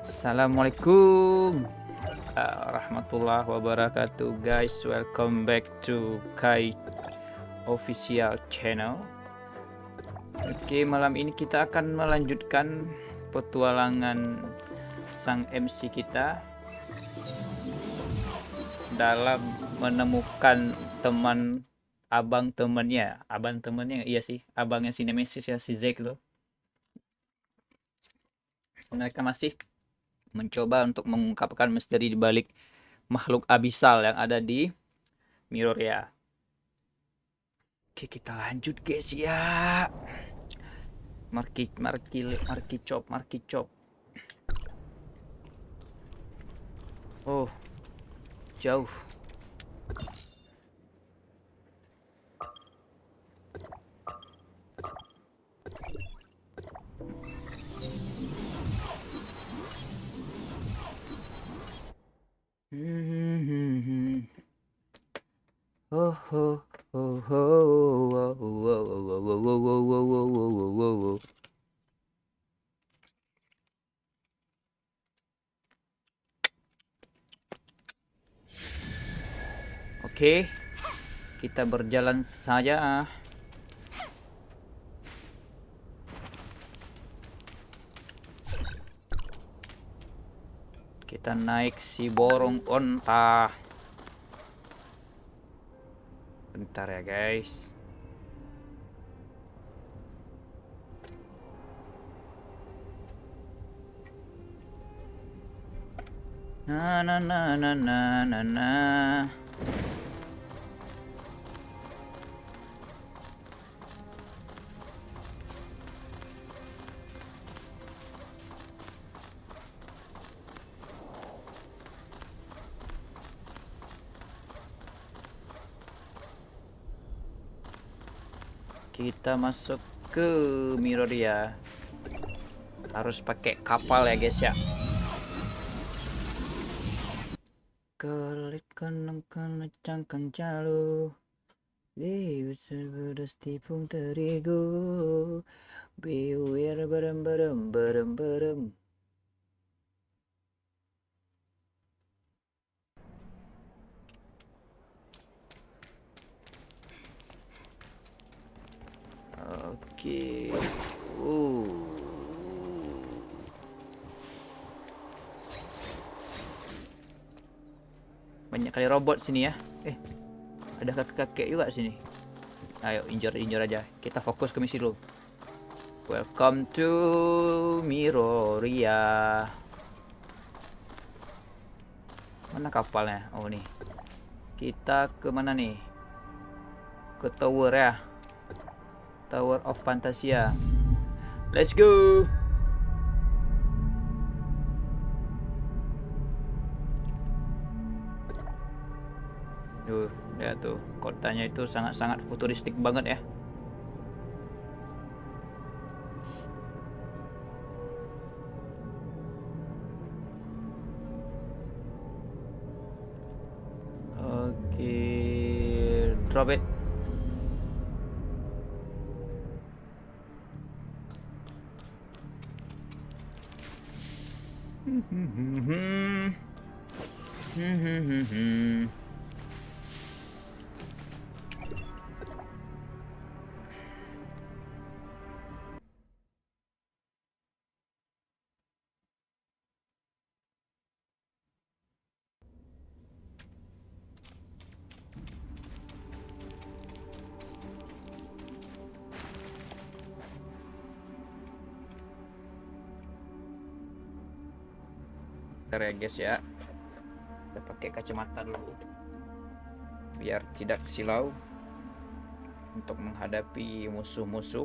Assalamualaikum warahmatullahi wabarakatuh, guys. Welcome back to Kai official channel. Oke, malam ini kita akan melanjutkan petualangan sang MC kita dalam menemukan abang temannya, iya sih, abangnya si Nemesis ya, si Zack loh. Mereka masih mencoba untuk mengungkapkan misteri di balik makhluk abisal yang ada di Mirroria. Oke, kita lanjut guys ya. Marki chop. Oh, jauh. Oke, kita berjalan saja. Kita naik si borong onta. Bentar ya guys. Na. Kita masuk ke Mirroria. Harus pakai kapal ya guys ya. Kelit kenang cangkang jalo. Bedas tipung terigu. Beware berem. Oke. Banyak kali robot sini ya. Ada kakek-kakek juga sini. Ayo injur aja. Kita fokus ke misi dulu. Welcome to Mirroria. Mana kapalnya? Oh nih. Kita ke mana nih? Ke tower ya. Tower of Fantasia. Let's go. Ya tuh, kotanya itu sangat-sangat futuristik banget ya. Oke, drop it. Bentar ya guys ya. Kita pakai kacamata dulu biar tidak silau untuk menghadapi musuh-musuh.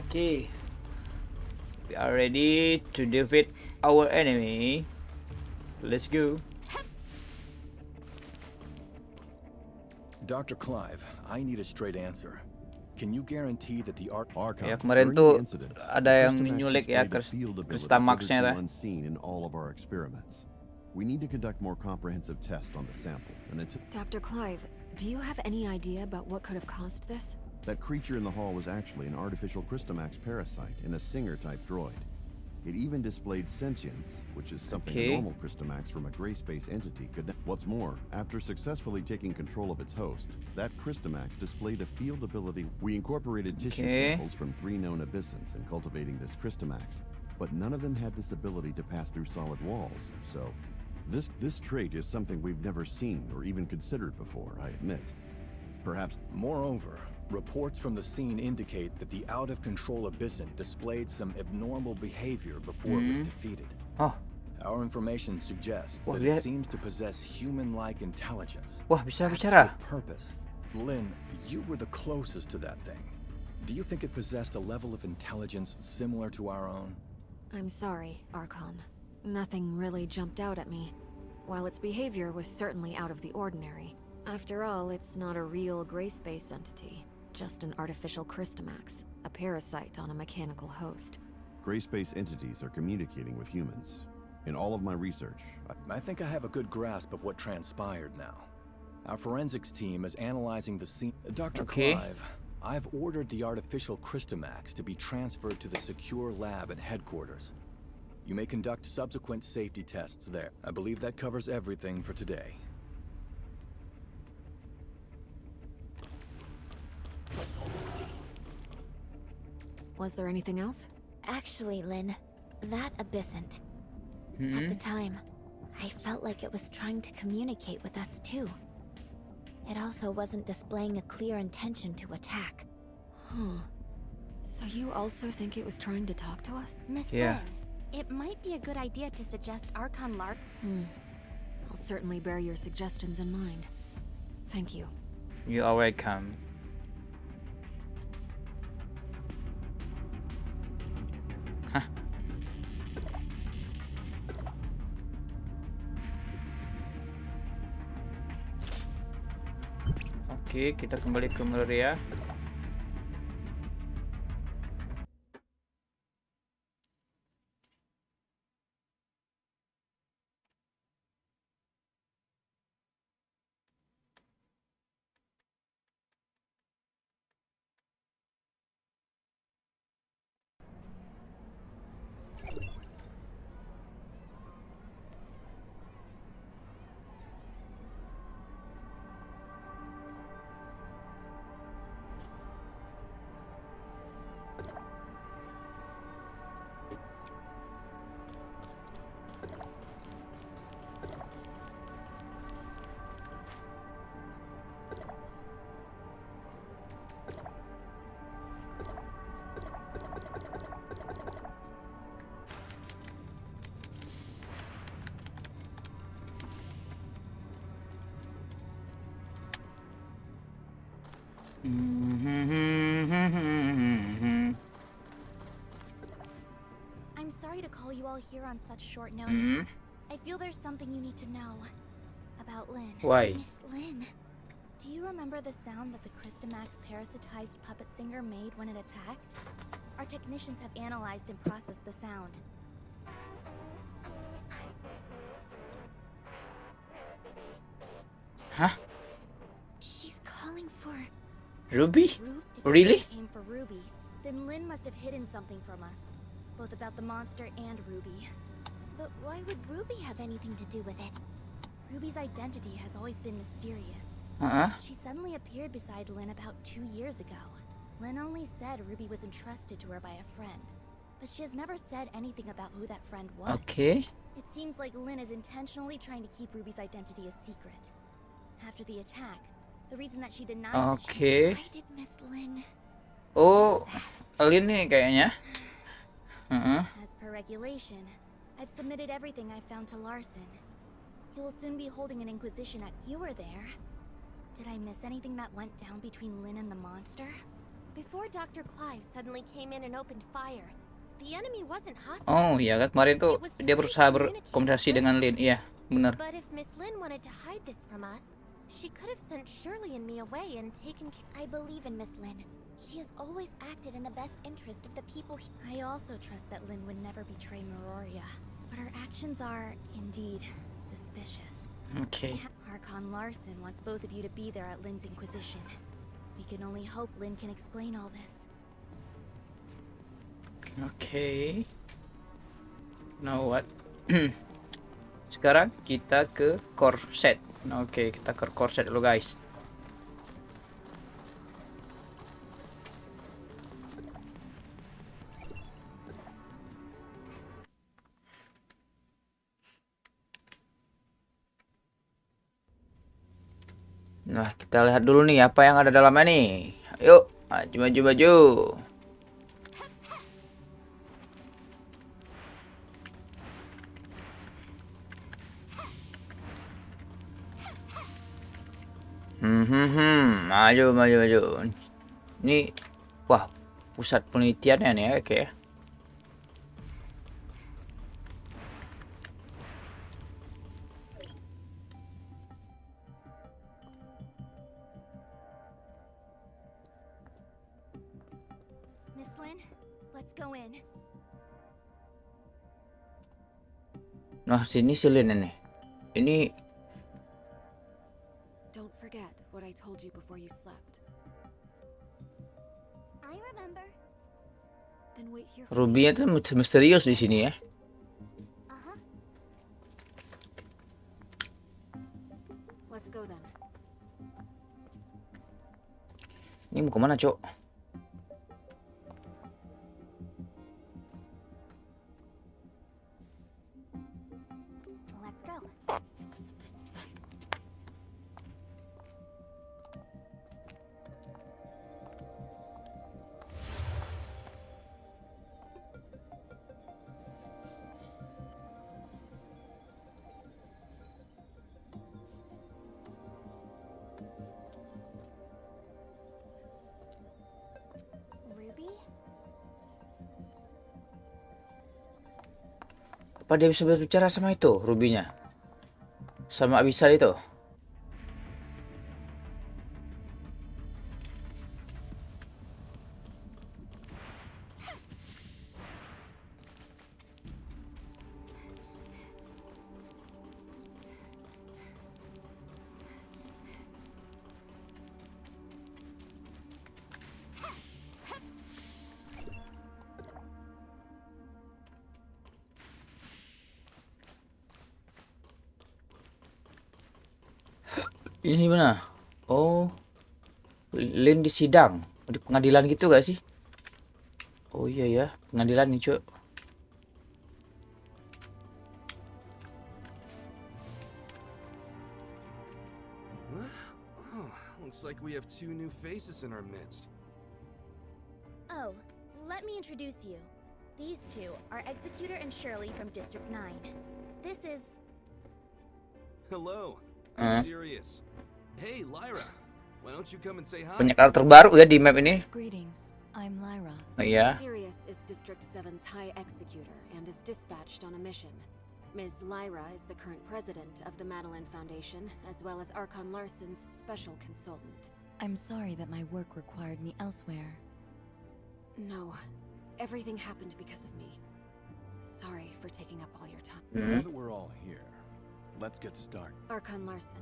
Okay, we are ready to defeat our enemy. Let's go. Dr. Clive, I need a straight answer. Can you guarantee that the Ya kemarin tuh ada yang nyulik ya Krista Max-nya lah. unseen in all of our experiments. We need to conduct more comprehensive tests on the sample, and until Dr. Clive, do you have any idea about what could have caused this? that creature in the hall was actually an artificial Christomax parasite in a Singer-type droid. It even displayed sentience, which is something a normal Christomax from a gray space entity could. What's more, after successfully taking control of its host, that Christomax displayed a field ability. We incorporated tissue samples from 3 known Abyysants in cultivating this Christomax, but none of them had this ability to pass through solid walls, so this trait is something we've never seen or even considered before, I admit. Perhaps. Moreover, reports from the scene indicate that the out-of-control Abyysant displayed some abnormal behavior before it was defeated. Oh. Our information suggests that it seems to possess human-like intelligence. Wah, bisa Acts bicara. with purpose. Lynn, you were the closest to that thing. Do you think it possessed a level of intelligence similar to our own? I'm sorry, Archon. Nothing really jumped out at me. While its behavior was certainly out of the ordinary. After all, it's not a real gray space entity. Just an artificial Christomax, a parasite on a mechanical host. Gray space entities are communicating with humans. In all of my research, I think I have a good grasp of what transpired now. Our forensics team is analyzing the scene. Dr. Clive, I've ordered the artificial Christomax to be transferred to the secure lab at headquarters. You may conduct subsequent safety tests there. I believe that covers everything for today. Was there anything else? Actually, Lynn, that Abyysant. At the time, I felt like it was trying to communicate with us too. It also wasn't displaying a clear intention to attack. Huh. So you also think it was trying to talk to us? Miss Lynn, it might be a good idea to suggest Archon Lark. I'll certainly bear your suggestions in mind. Thank you. You are welcome. Oke, kita kembali ke Meloria. I'm sorry to call you all here on such short notice. I feel there's something you need to know about Lynn. Why? Miss Lynn, do you remember the sound that the Christomax parasitized puppet singer made when it attacked? Our technicians have analyzed and processed the sound. Huh? She's calling for Ruby? If Really? it came for Ruby, then Lynn must have hidden something from us, both about the monster and Ruby. But why would Ruby have anything to do with it? Ruby's identity has always been mysterious. She suddenly appeared beside Lynn about 2 years ago. Lynn only said Ruby was entrusted to her by a friend, but she has never said anything about who that friend was. Okay. It seems like Lynn is intentionally trying to keep Ruby's identity a secret. After the attack, the reason that she denies that she... Why did Miss Lynn... Oh, Lynn nih kayaknya. As per regulation, I've submitted everything I found to Larson. He will soon be holding an inquisition at... You were there. Did I miss anything that went down between Lynn and the monster? Before Dr. Clive suddenly came in and opened fire, the enemy wasn't hostile. Oh iya kan kemarin tuh dia berusaha berkomunikasi dengan Lynn. Iya, benar. But if Miss Lynn wanted to hide this from us, she could have sent Shirley and me away and taken care. I believe in Miss Lynn. She has always acted in the best interest of the people. I also trust that Lynn would never betray Meroria. But her actions are, indeed, suspicious. Okay. Harkon Larson wants both of you to be there at Lin's Inquisition. We can only hope Lin can explain all this. Okay. Now what? Sekarang kita ke core set. Oke, kita ke core set dulu guys. Nah, kita lihat dulu nih apa yang ada dalamnya nih. Yuk, maju. Maju. Ini, wah, pusat penelitiannya nih ya, oke. Miss Lin, let's go in. Nah, sini silin ini. Ini Don't forget what I told you before you slept. I remember. Then wait here for me. Ruby-nya tuh misterius di sini ya. Uh-huh. Let's go then. Ini mau kemana, Cok? Let's go. Ruby? Apa dia bisa berbicara sama itu, Ruby-nya? Sama Abyysant itu? Ini mana? Oh, Lin di sidang, di pengadilan gitu gak sih? Oh iya ya, pengadilan nih cuy. Oh, looks like we have two new faces in our midst. Oh, let me introduce you. These two are Executor and Shirley from District 9. This is... Hello. Uh. I'm serious. Hey, Lyra. Why don't you come and say hi? Banyak karakter baru ya di map ini. Greetings. I'm Lyra. Oh iya. Sirius is District 7's High Executor and is dispatched on a mission. Ms. Lyra is the current president of the Madeline Foundation, as well as Archon Larson's special consultant. I'm sorry that my work required me elsewhere. No, everything happened because of me. Sorry for taking up all your time. Now that we're all here, let's get started. Archon Larson.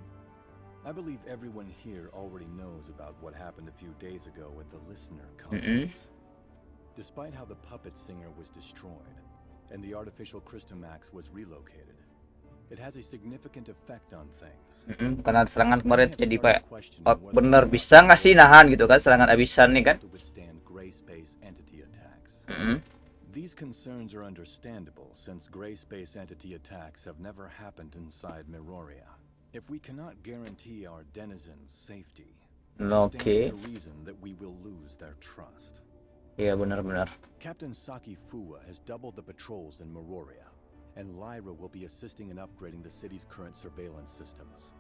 I believe everyone here already knows about what happened a few days ago at the Listener Conference. Despite how the puppet singer was destroyed and the artificial Christomax was relocated, it has a significant effect on things. Karena serangan kemarin jadi kayak bener bisa nggak sih nahan gitu kan serangan Abyysant nih kan? To withstand gray space entity attacks. These concerns are understandable since gray space entity attacks have never happened inside Meroria. If we cannot guarantee our denizens' safety, it stands to reason that we will lose their trust. Iya benar-benar. Captain Saki Fuwa has doubled the patrols in Meroria, and Lyra will be assisting in upgrading the city's current surveillance systems.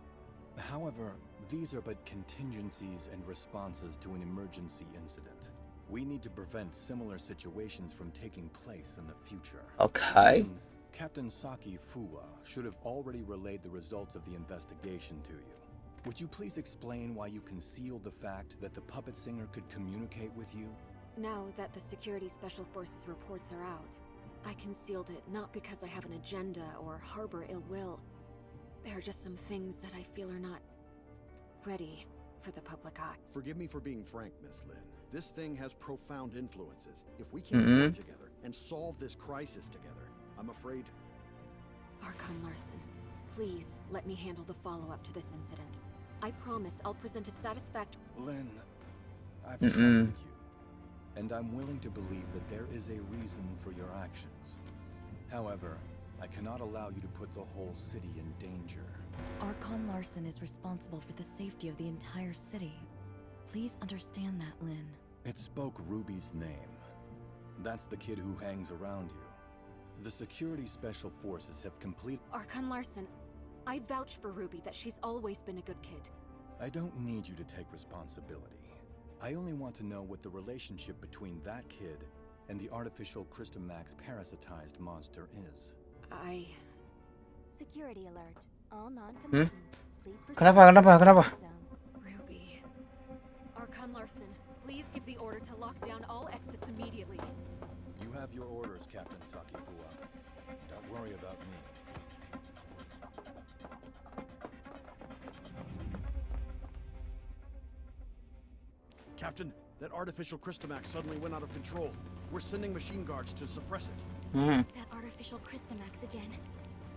However, these are but contingencies and responses to an emergency incident. We need to prevent similar situations from taking place in the future. Okay. Captain Saki Fuwa should have already relayed the results of the investigation to you. Would you please explain why you concealed the fact that the puppet singer could communicate with you? Now that the Security Special Forces reports are out, I concealed it not because I have an agenda or harbor ill will. There are just some things that I feel are not ready for the public eye. Forgive me for being frank, Miss Lin. This thing has profound influences. If we can't work together and solve this crisis together, I'm afraid... Archon Larson, please let me handle the follow-up to this incident. I promise I'll present a satisfactory... Lin, I've trusted you, and I'm willing to believe that there is a reason for your actions. However, I cannot allow you to put the whole city in danger. Archon Larson is responsible for the safety of the entire city. Please understand that, Lin. It spoke Ruby's name. That's the kid who hangs around you. The security special forces have complete... Archon Larson, I vouch for Ruby that she's always been a good kid. I don't need you to take responsibility. I only want to know what the relationship between that kid and the artificial Crystamax parasitized monster is. Security alert. All non-combatants, please proceed Kenapa? to the safe zone. Ruby. Archon Larson, please give the order to lock down all exits immediately. You have your orders, Captain Sakifua. Don't worry about me. Captain, that artificial Crystamax suddenly went out of control. We're sending machine guards to suppress it. That artificial Crystamax again.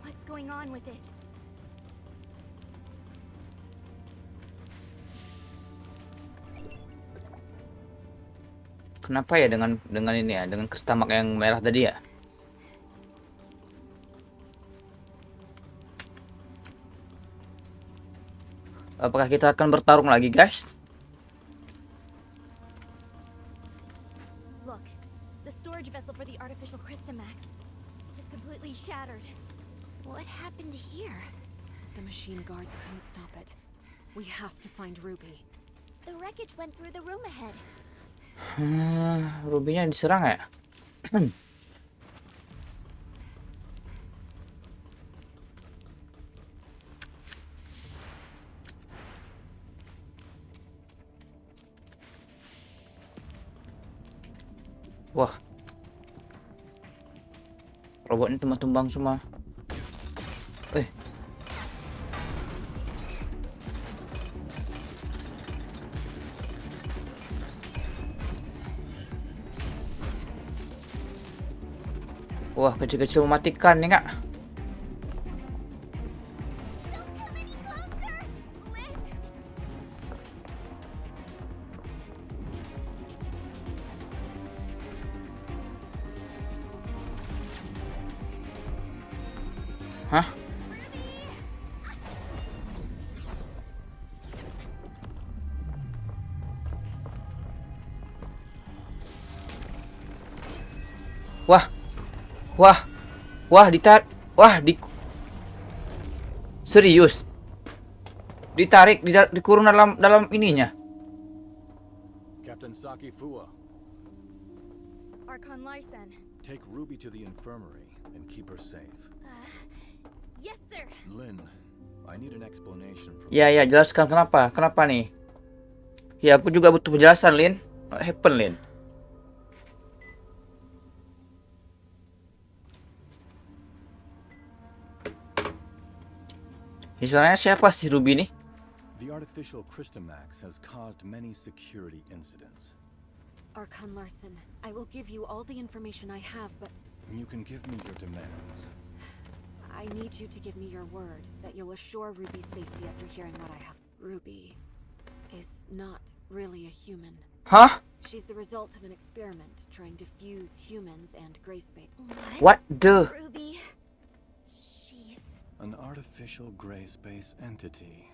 What's going on with it? Kenapa ya dengan ini ya, dengan Crystamax yang merah tadi ya? Apakah kita akan bertarung lagi, guys? Look, the storage vessel for the artificial Crystamax is completely shattered. What happened here? The machine guards couldn't stop it. We have to find Ruby. The wreckage went through the room ahead. Rubynya diserang ya? Wah, robotnya tumbang semua. Wah, kecil-kecil mematikan nih, Kak. Hah? Serius? Ditarik, dikurung dalam ininya. Captain Sakifua, Archon Larson. take Ruby to the infirmary and keep her safe. Yes, sir. Lin, I need an explanation from Ya, jelaskan kenapa nih? Ya, aku juga butuh penjelasan, Lin. What happened, Lin? Sebenarnya siapa sih Ruby nih? The artificial Crystamax has caused many security incidents. Archon Larson, I will give you all the information I have, but You can give me your demands. I need you to give me your word that you'll assure Ruby's safety after hearing what I have. Ruby is not really a human. Hah? She's the result of an experiment trying to fuse humans and gray space. What the? Ruby. She's... An artificial gray space entity.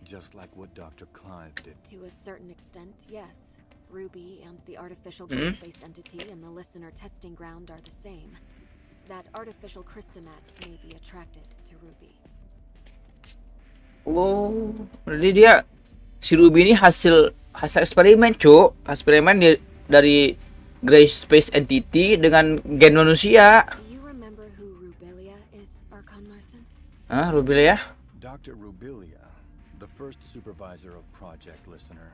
Just like what Dr. Clive did. To a certain extent, yes. Ruby and the artificial gray space entity in the listener testing ground are the same. That artificial Crystamax may be attracted to Ruby. Oh, jadi si Ruby ini hasil eksperimen, Cuk. Eksperimen dari Gray Space Entity dengan gen manusia. Do you remember who Rubelia is, Archon Larson? Rubelia? Dr. Rubelia, the first supervisor of Project Listener.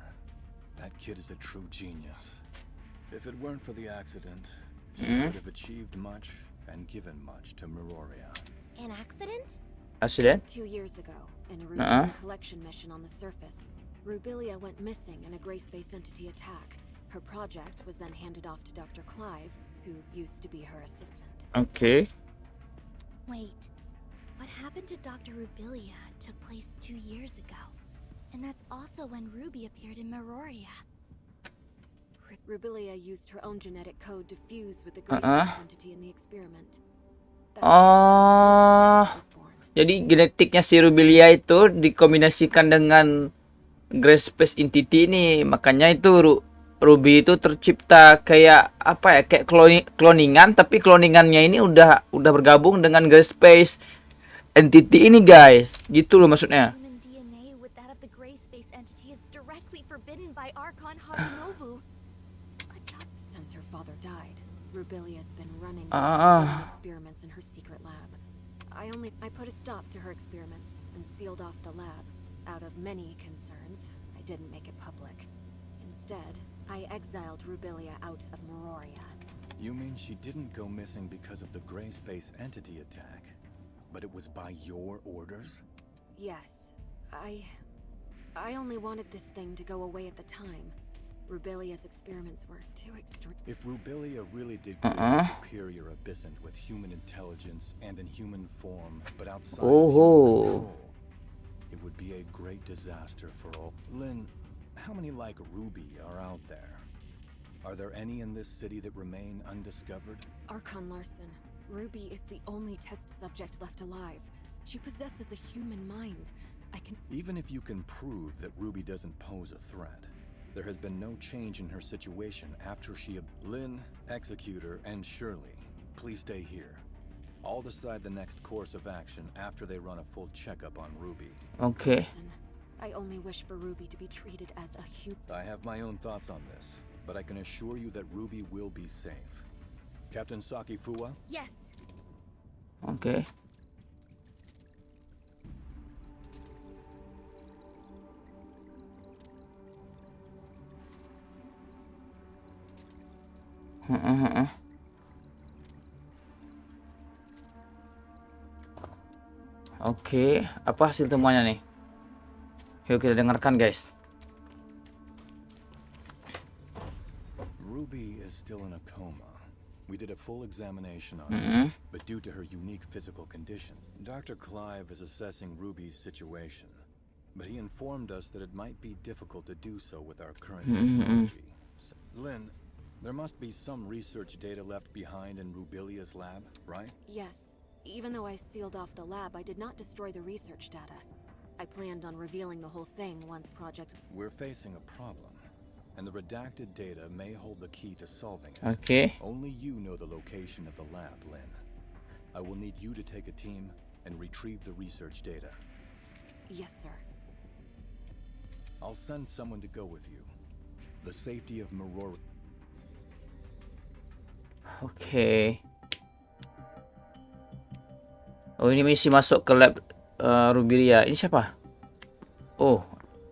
That kid is a true genius. If it weren't for the accident, she could have achieved much and given much to Meroria. An accident? Accident? 2 years ago, in a routine collection mission on the surface, Rubilia went missing in a gray space entity attack. Her project was then handed off to Dr. Clive, who used to be her assistant. Okay. Wait, what happened to Dr. Rubilia took place 2 years ago. And that's also when Ruby appeared in Meroria. Rubilia used her own genetic code to fuse with the gray space entity in the experiment. Jadi genetiknya si Rubilia itu dikombinasikan dengan gray space entity ini, makanya itu Ruby itu tercipta kayak apa ya, kayak cloningan, tapi cloningannya ini udah bergabung dengan gray space entity ini, guys. Gitu loh maksudnya. Human DNA with that of the gray space entity is directly forbidden by Archon Harinobu. Since her father died, Rubilia's been running experiments in her secret lab. I put a stop to her experiments and sealed off the lab. Out of many concerns, I didn't make it public. Instead, I exiled Rubilia out of Meroria. You mean she didn't go missing because of the gray space entity attack, but it was by your orders? Yes. I only wanted this thing to go away at the time. Rubilia's experiments were too extreme. If Rubilia really did create a superior Abyysant with human intelligence and in human form, but outside of human control, it would be a great disaster for all. Lynn, how many like Ruby are out there? Are there any in this city that remain undiscovered? Archon Larson, Ruby is the only test subject left alive. She possesses a human mind. Even if you can prove that Ruby doesn't pose a threat, there has been no change in her situation after she... Lynn, Executor, and Shirley, please stay here. I'll decide the next course of action after they run a full checkup on Ruby. Okay. Listen, I only wish for Ruby to be treated as a human. I have my own thoughts on this, but I can assure you that Ruby will be safe. Captain Saki Fuwa? Yes. Okay. Oke, apa hasil temuannya nih? Yuk kita dengarkan, guys. Ruby is still in a coma. We did a full examination on her, but due to her unique physical condition, Dr. Clive is assessing Ruby's situation. But he informed us that it might be difficult to do so with our current technology. Lynn, there must be some research data left behind in Rubilia's lab, right? Yes. Even though I sealed off the lab, I did not destroy the research data. I planned on revealing the whole thing once Project... We're facing a problem, and the redacted data may hold the key to solving it. Okay. Only you know the location of the lab, Lynn. I will need you to take a team and retrieve the research data. Yes, sir. I'll send someone to go with you. The safety of Meroria... Oke. Oh, ini misi masuk ke lab Rubilia. Ini siapa? Oh,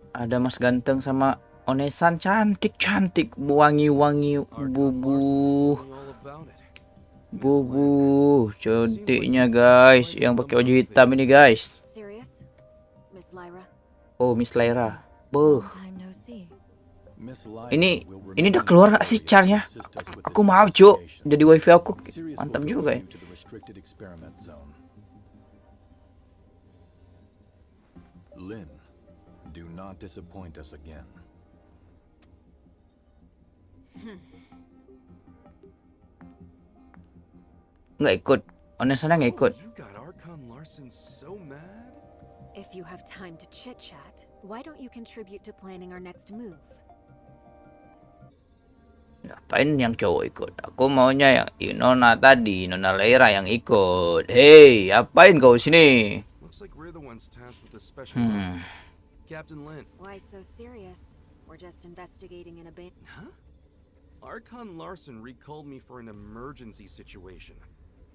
ada Mas Ganteng sama Onesan cantik-cantik, wangi-wangi, bubu cantiknya, guys, yang pakai baju hitam ini, guys. Serious? Miss Lyra? Oh, Miss Lyra. Ini udah keluar gak sih carnya? Aku mau, Cuk. Jadi wifi aku mantap juga ya. Lynn, do not disappoint us again. Nggak ikut. Onesana nggak ikut. You got Archon Larson so mad? If you have time to chit-chat, why don't you contribute to planning our next move? Ngapain yang cowok ikut? Aku maunya yang Nona tadi, Nona Lyra yang ikut. Hey, apain kau sini? Looks like we're the ones tasked with the special lab. Captain Lynn. Why so serious? We're just investigating an abandoned... Huh? Archon Larson recalled me for an emergency situation.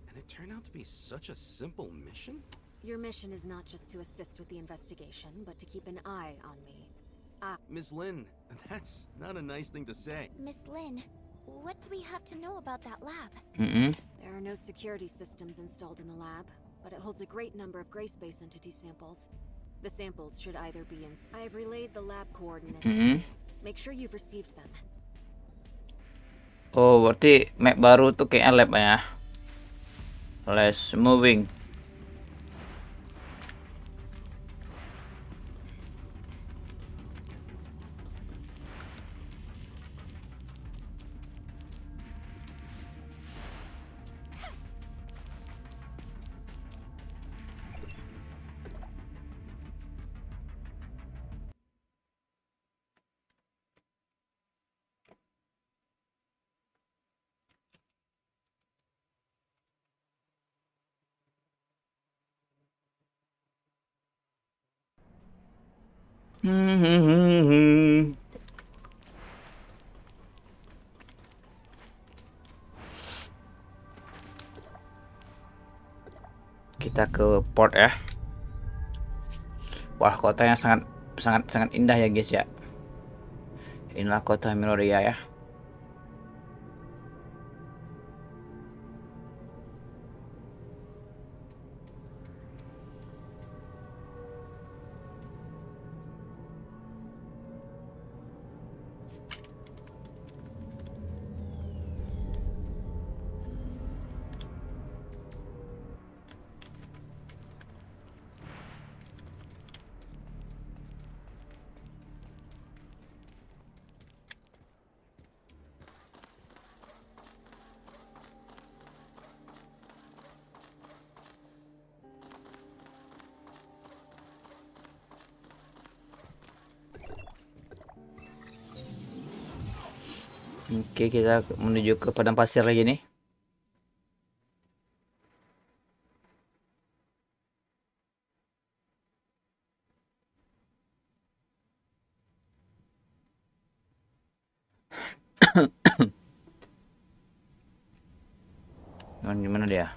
And it turned out to be such a simple mission? Your mission is not just to assist with the investigation, but to keep an eye on me. Miss Lynn, that's not a nice thing to say. Miss Lynn, what do we have to know about that lab? There are no security systems installed in the lab. but it holds a great number of gray space entity samples. The samples should either be in... I've relayed the lab coordinates to you. Make sure you've received them. Oh, berarti map baru tuh kayaknya lab ya. Let's moving. Kita ke port ya. Wah, kotanya sangat indah ya guys ya. Inilah kota Melodia ya. Oke, kita menuju ke padang pasir lagi nih. Gimana dia?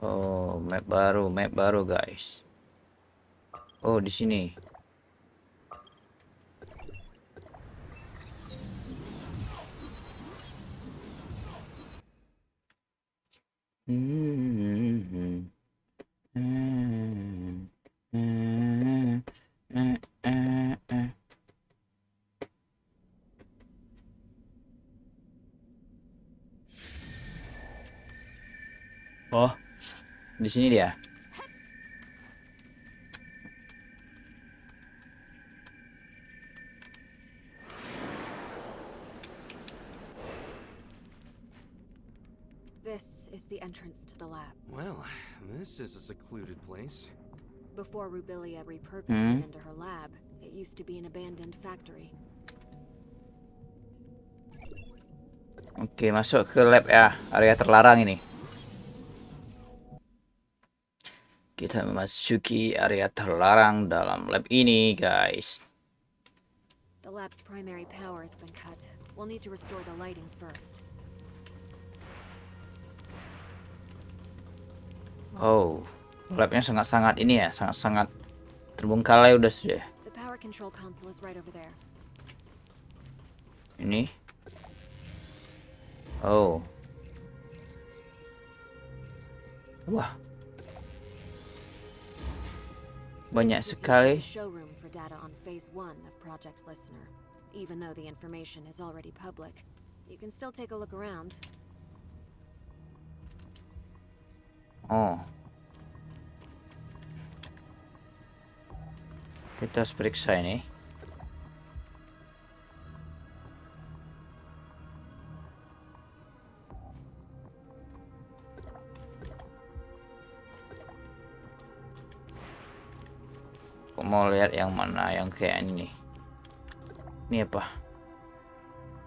Oh, map baru guys. Oh, di sini. Oh, di sini dia. This is the entrance to the lab. Well, this is a secluded place. Before Rubilia repurposed it into her lab, it used to be an abandoned factory. Oke, masuk ke lab ya, area terlarang ini. Kita memasuki area terlarang dalam lab ini, guys. The lab's primary power has been cut. We'll need to restore the lighting first. Oh, labnya sangat-sangat ini ya, sangat-sangat terbengkalai udah sudah. The power control console is right over there. Ini. Oh. Wah. Banyak This is used sekali. as a showroom for data on phase 1 of Project Listener. Even though the information is already public, you can still take a look around. Oh. Kita harus periksa ini. Aku mau lihat yang mana yang kayak ini. Ini apa?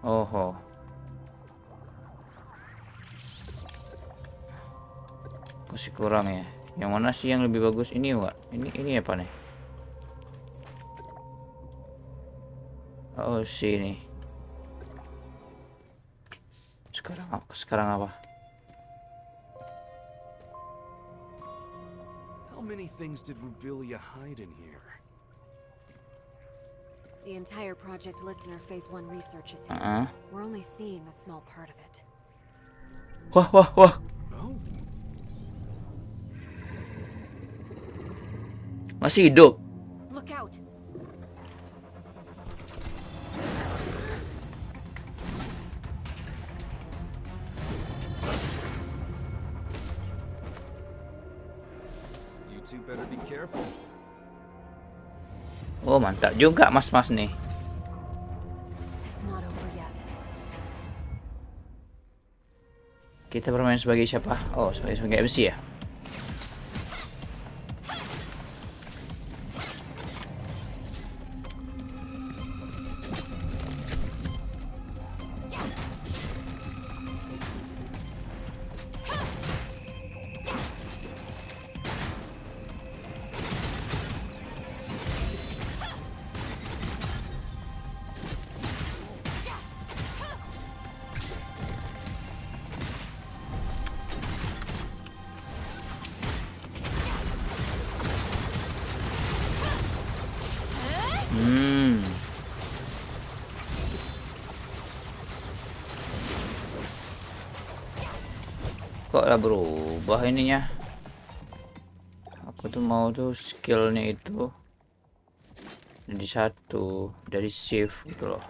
Oh. Masih kurang ya. Yang mana sih yang lebih bagus ini, Wak? Ini apa nih? Oh, sini. Sekarang apa? How many things did Rubilia hide in here? The entire Project Listener phase 1 research is here. We're only seeing a small part of it. Wah. Oh. Masih hidup. Look out! You two better be careful. Oh, mantap juga mas-mas nih. It's not over yet. Kita bermain sebagai siapa? Oh, sebagai MC ya. Kok lah berubah ininya? Aku tuh mau tuh skillnya itu jadi satu dari shift gitu loh.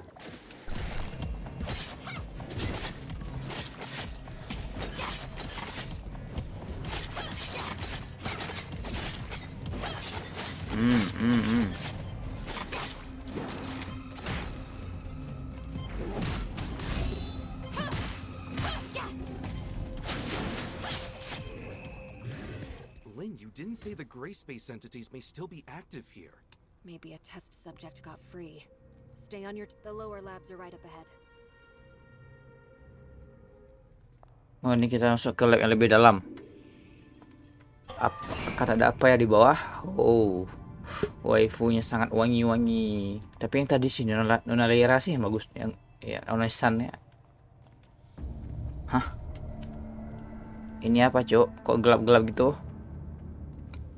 Lynn, you didn't say the gray space entities may still be active here. Maybe a test subject got free. Stay on the lower labs are right up ahead. Oh, ini kita masuk ke lab yang lebih dalam. Kata ada apa ya di bawah? Oh, waifunya sangat wangi-wangi. Tapi yang tadi sih Nona Leira sih yang bagus, yang ya Onesan ya. Hah? Ini apa, Cuk? Kok gelap-gelap gitu?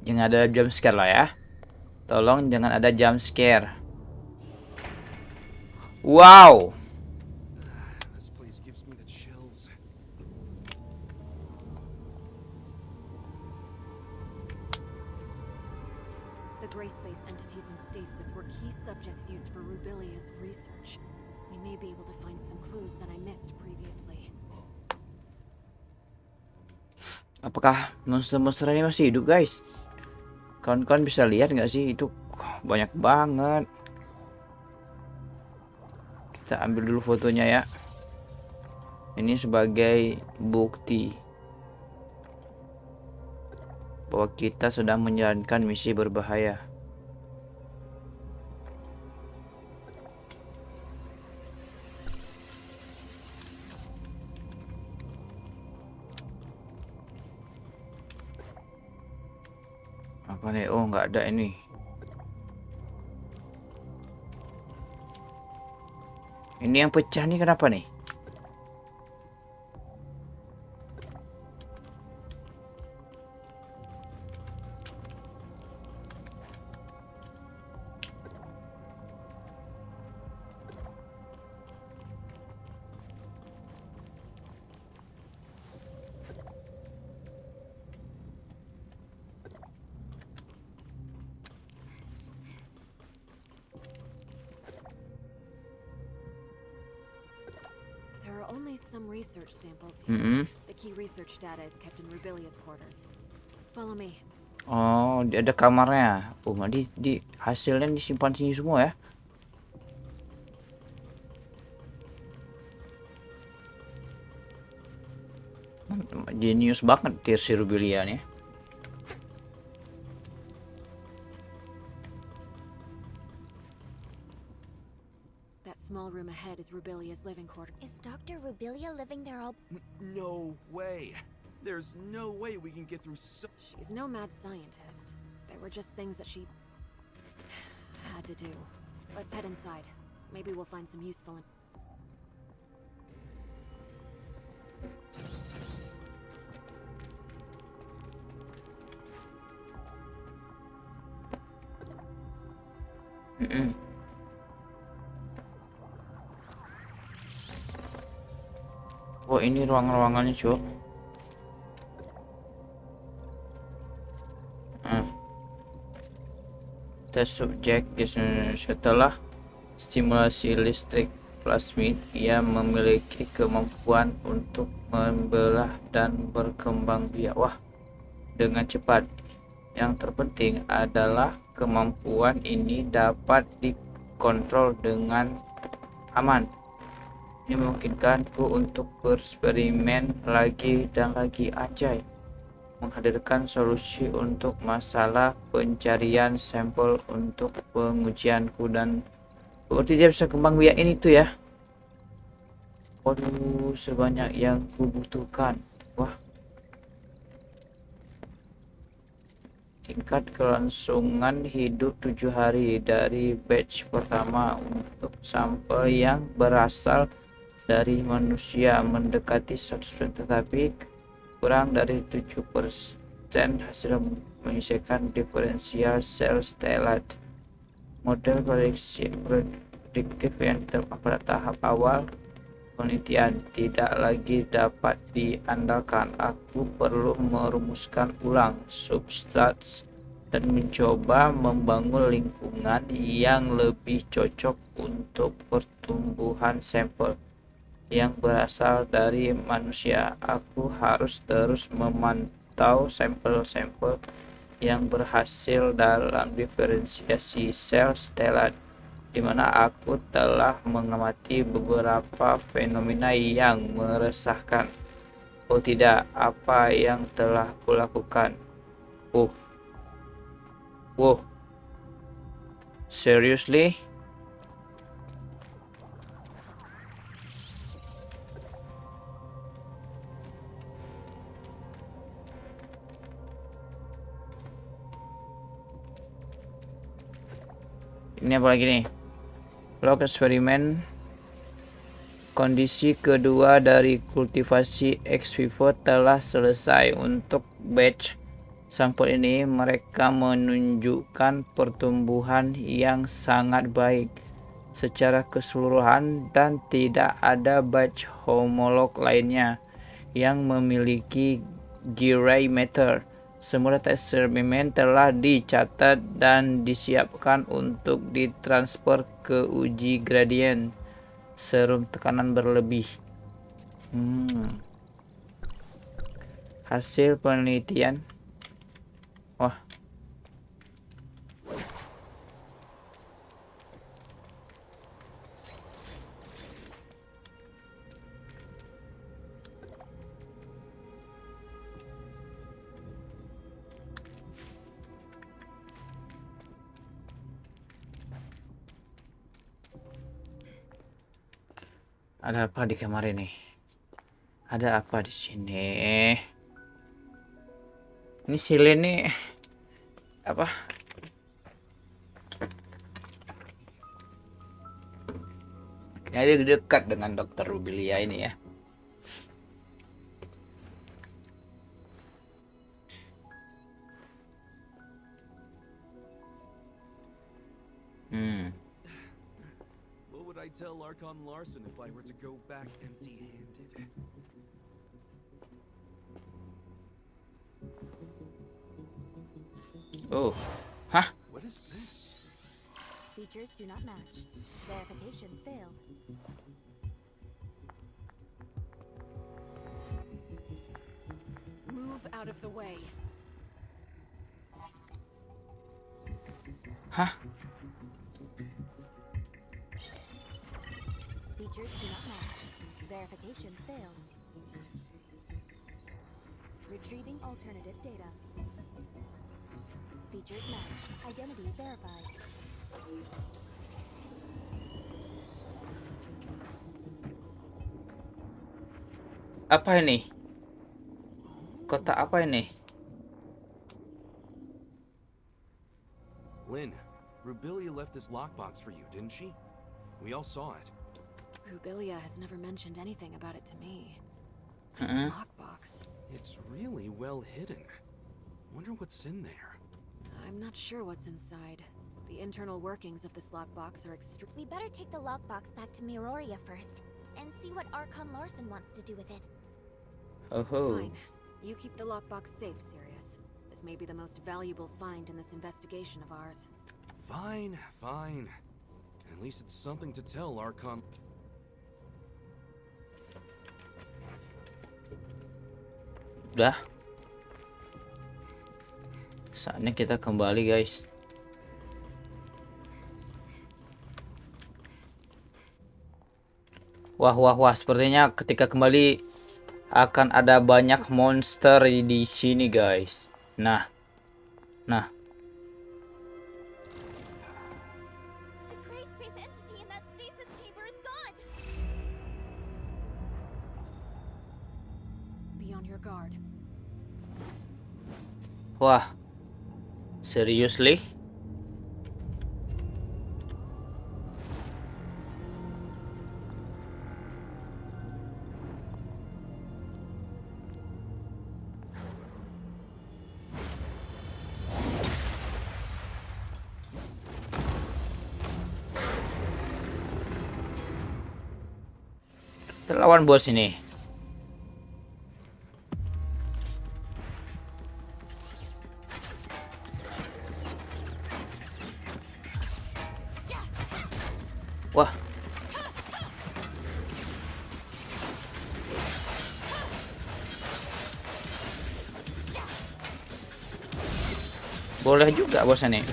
Jangan ada jump scare lah ya. Tolong jangan ada jump scare. Wow. This place gives me the chills. The gray space entities in stasis were key subjects used for Rubilia's research. We may be able to find some clues that I missed previously. Apakah monster-monster ini masih hidup, guys? Kawan-kawan bisa lihat nggak sih? Itu banyak banget. Kita ambil dulu fotonya ya. Ini sebagai bukti bahwa kita sedang menjalankan misi berbahaya. Apa nih? Oh, nggak ada ini. Ini yang pecah nih kenapa nih? There are only some research samples here. The key research data is kept in Rubilia's quarters. Follow me. Oh, dia ada kamarnya. Oh, di hasilnya disimpan sini semua ya. Genius banget si Rubilia nih. That small room ahead is Rubilia's living quarters. Is Dr. Rubilia living there all? No way. There's no way we can get through so... She's no mad scientist. They were just things that she had to do. Let's head inside. Maybe we'll find some useful... Oh, ini ruangan-ruangannya, Cuk. tes subjek setelah stimulasi listrik plasmid, ia memiliki kemampuan untuk membelah dan berkembang biak dengan cepat. Yang terpenting adalah kemampuan ini dapat dikontrol dengan aman. Ini memungkinkanku untuk bereksperimen lagi dan lagi, anjay. Menghadirkan solusi untuk masalah pencarian sampel untuk pengujianku, dan berarti dia bisa kembang biak ini tuh ya. Waduh, sebanyak yang kubutuhkan. Wah. Tingkat kelangsungan hidup 7 hari dari batch pertama untuk sampel yang berasal dari manusia mendekati 100%, tetapi kurang dari 7% hasil menyelesaikan diferensial sel stellat. Model prediktif yang diterapkan pada tahap awal penelitian tidak lagi dapat diandalkan. Aku perlu merumuskan ulang substrat dan mencoba membangun lingkungan yang lebih cocok untuk pertumbuhan sampel yang berasal dari manusia. Aku harus terus memantau sampel-sampel yang berhasil dalam diferensiasi sel stellat, di mana aku telah mengamati beberapa fenomena yang meresahkan. Oh tidak, apa yang telah kulakukan? Seriously? Ini apa lagi nih? Log eksperimen. Kondisi kedua dari kultivasi ex vivo telah selesai. Untuk batch sampel ini, mereka menunjukkan pertumbuhan yang sangat baik secara keseluruhan, dan tidak ada batch homolog lainnya yang memiliki gray matter. Semua data eksperimen telah dicatat dan disiapkan untuk ditransfer ke uji gradien serum tekanan berlebih. Hasil penelitian. Wah. Ada apa di kamar ini? Ada apa di sini? Ini silin nih. Apa? Jadi dekat dengan dokter Rubilia ini ya. What would I tell Archon Larson if I were to go back empty-handed? Oh, hah? What is this? Features do not match. Verification failed. Move out of the way. Hah? Features do not match. Verification failed. Retrieving alternative data. Features match. Identity verified. Apa ini? Kotak apa ini? Lynn, Rubilia left this lockbox for you, didn't she? We all saw it. Rubilia has never mentioned anything about it to me. This lockbox. It's really well hidden. Wonder what's in there. I'm not sure what's inside. The internal workings of this lockbox are We better take the lockbox back to Miroria first, and see what Archon Larson wants to do with it. Oh. Fine. You keep the lockbox safe, Sirius. This may be the most valuable find in this investigation of ours. Fine, fine. At least it's something to tell Archon. Udah. Saatnya kita kembali, guys. Wah, wah, wah. Sepertinya ketika kembali akan ada banyak monster di sini, guys. Nah. The gray space entity in that stasis chamber is gone. Be on your guard. Wah. Seriously? Kita lawan bos ini. Wah. Boleh juga bos ini.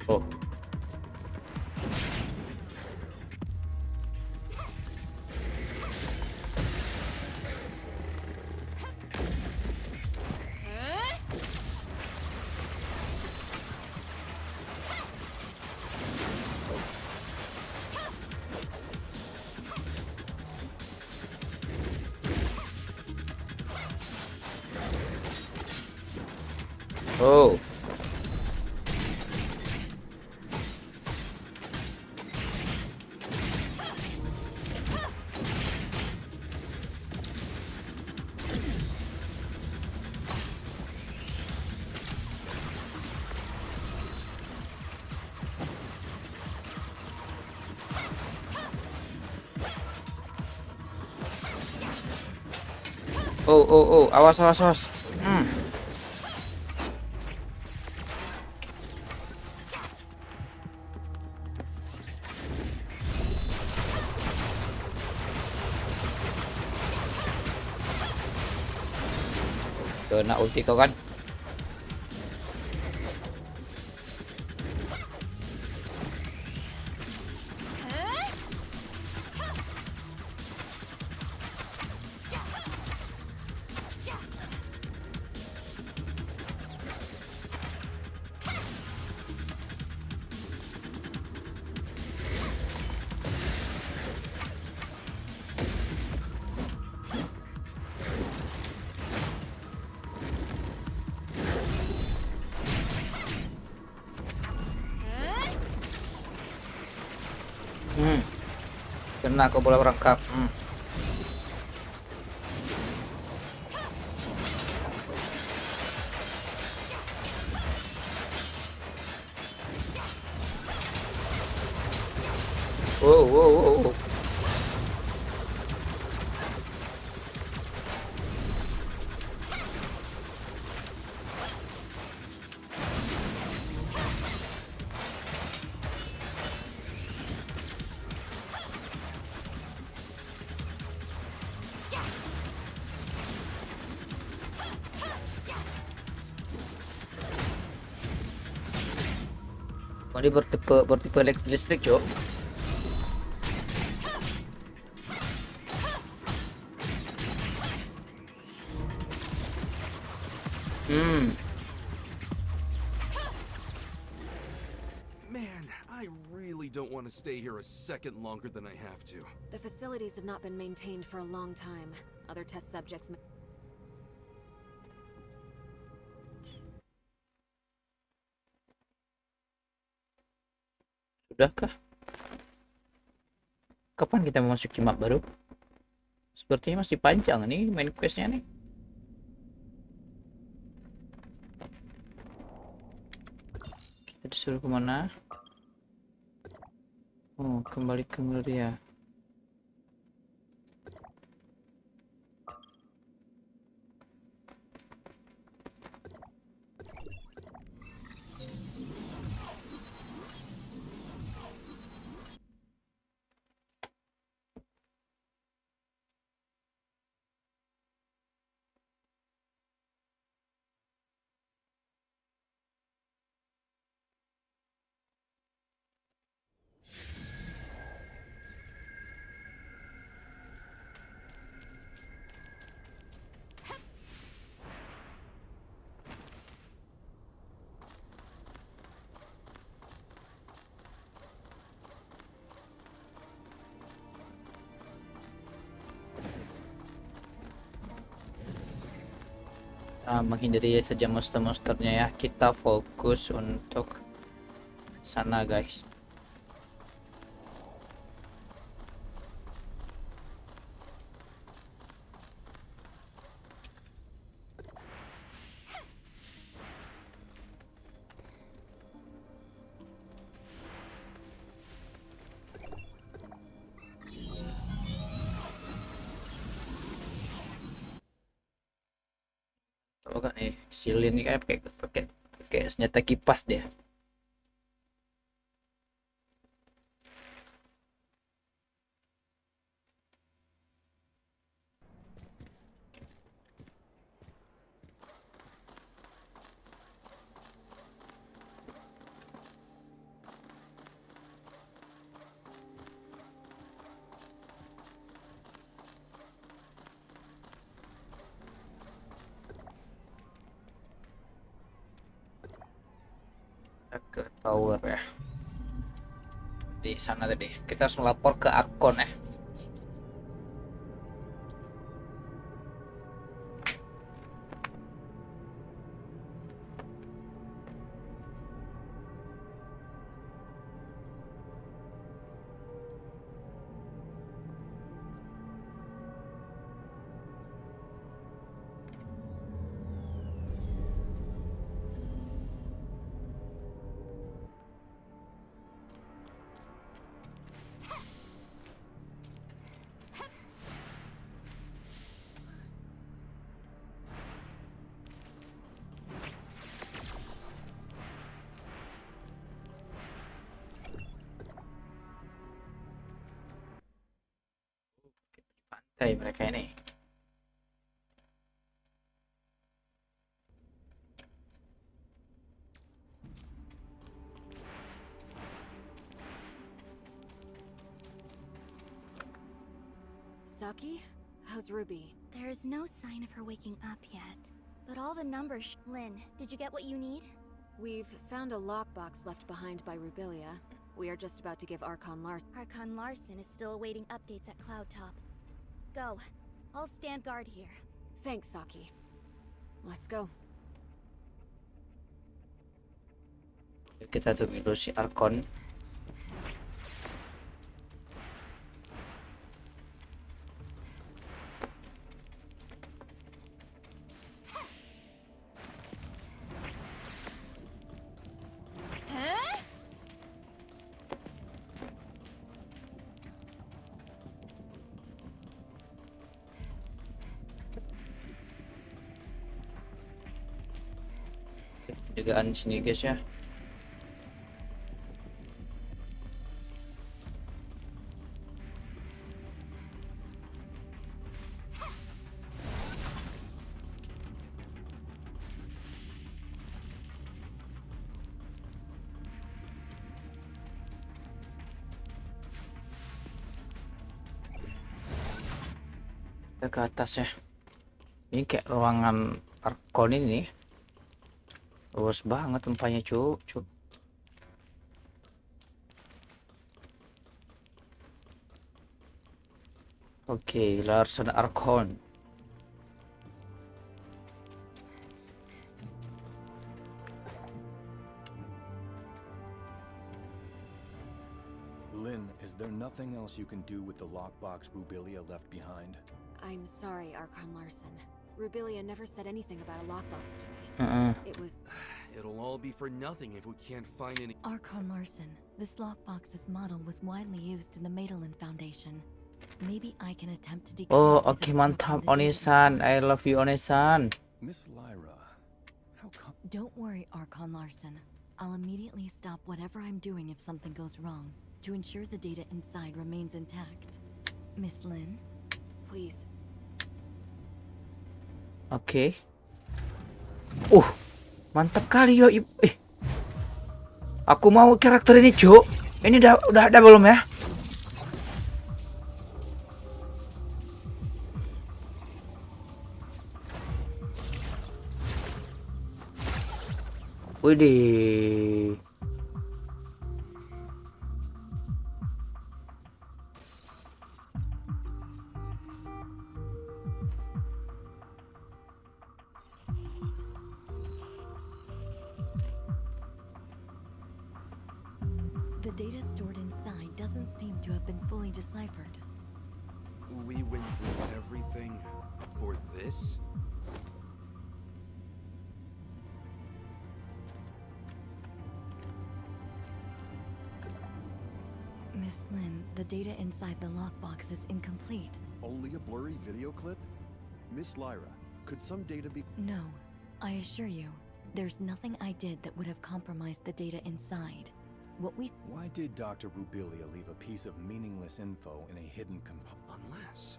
Oh. Oh. Oh, awas, awas, awas. Kena ulti kau kan? Kena kau bola rangkap. Wow. Oh, dia bertipe listrik, Cok. Man, I really don't want to stay here a second longer than I have to. The facilities have not been maintained for a long time. Other test subjects... Sudahkah? Kapan kita memasuki map baru? Sepertinya masih panjang nih main questnya nih. Kita disuruh kemana? Oh, kembali ke Mulia. Menghindari saja monster-monsternya ya. Kita fokus untuk sana guys. Oh kan nih, silin ini kayak pakai senjata kipas dia. Kita ke tower ya. Di sana tadi. Kita harus melapor ke Akon ya. Pantai mereka ini. Saki? How's Ruby? There's no sign of her waking up yet. But all the numbers Lynn, did you get what you need? We've found a lockbox left behind by Rubilia. We are just about to give Archon Larson. Archon Larson is still awaiting updates at Cloud Top. Go. I'll stand guard here. Thanks, Saki. Let's go. Kita tunggu dulu si Archon. Jagaan sini guys ya. Kita ke atas ya. Ini kayak ruangan Archon ini. Luas banget tempatnya cuk. Oke, Larson Archon. Lynn, is there nothing else you can do with the lockbox Rubilia left behind? I'm sorry, Archon Larson. Rubilia never said anything about a lockbox to me. It was... It'll all be for nothing if we can't find any. Archon Larson, this lockbox's model was widely used in the Madeline Foundation. Maybe I can attempt to decode Oh, it with oke, a mantap, quote from the data Onisan. inside. I love you, Onisan. Miss Lyra, how come? Don't worry, Archon Larson. I'll immediately stop whatever I'm doing if something goes wrong, to ensure the data inside remains intact. Miss Lynn? Please. Oke. Mantap kali yo. Aku mau karakter ini, Jo. Ini udah ada belum ya? Widih. The data stored inside doesn't seem to have been fully deciphered. We went through everything for this? Miss Lynn, the data inside the lockbox is incomplete. Only a blurry video clip? Miss Lyra, could some data be... No, I assure you, there's nothing I did that would have compromised the data inside. Why did Dr. Rubilia leave a piece of meaningless info in a hidden compartment? Unless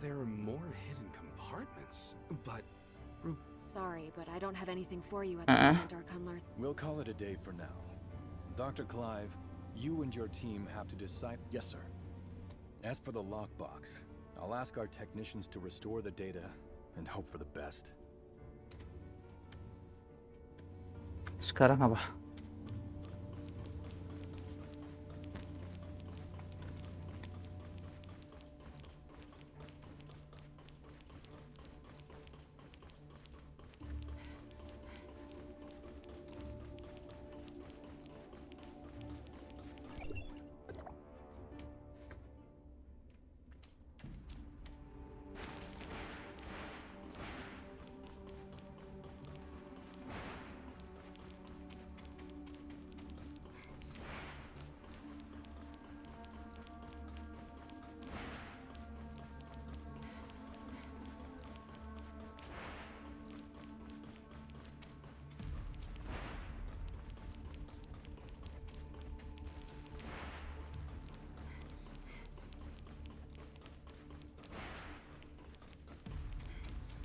there are more hidden compartments. But Sorry, but I don't have anything for you at the moment, Archon Larson. We'll call it a day for now. Dr. Clive, you and your team have to decide. Yes, sir. As for the lockbox, I'll ask our technicians to restore the data and hope for the best. Sekarang apa?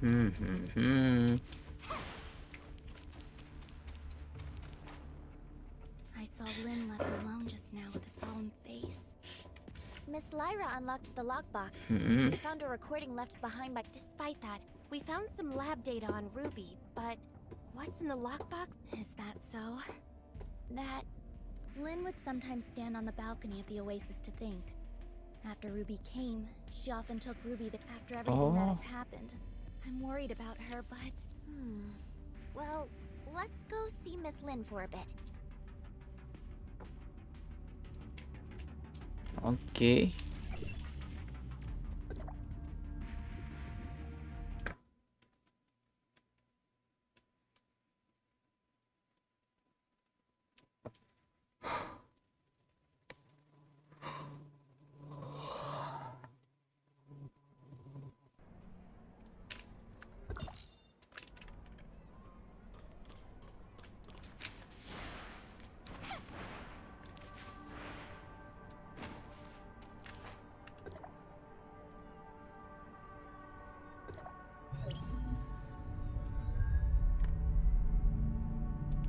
I saw Lynn left alone just now with a solemn face. Miss Lyra unlocked the lockbox. We found a recording left behind, but despite that, we found some lab data on Ruby, but what's in the lockbox? Is that so? That Lynn would sometimes stand on the balcony of the Oasis to think. After Ruby came, she often took Ruby after everything that has happened. I'm worried about her, but... Well, let's go see Miss Lynn for a bit. Oke.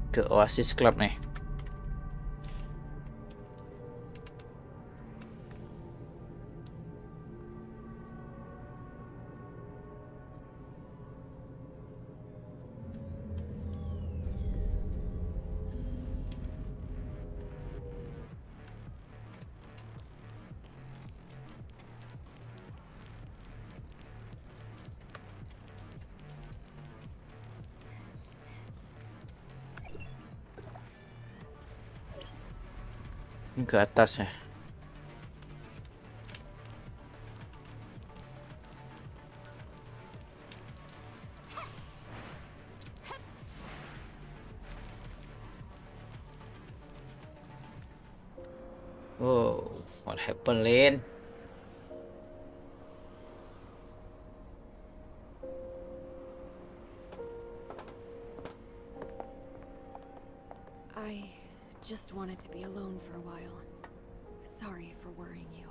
Ke Oasis Club nih. Ini ke atas ya. Oh, what happened, Lin? I just wanted to be alone for a while. Sorry for worrying you.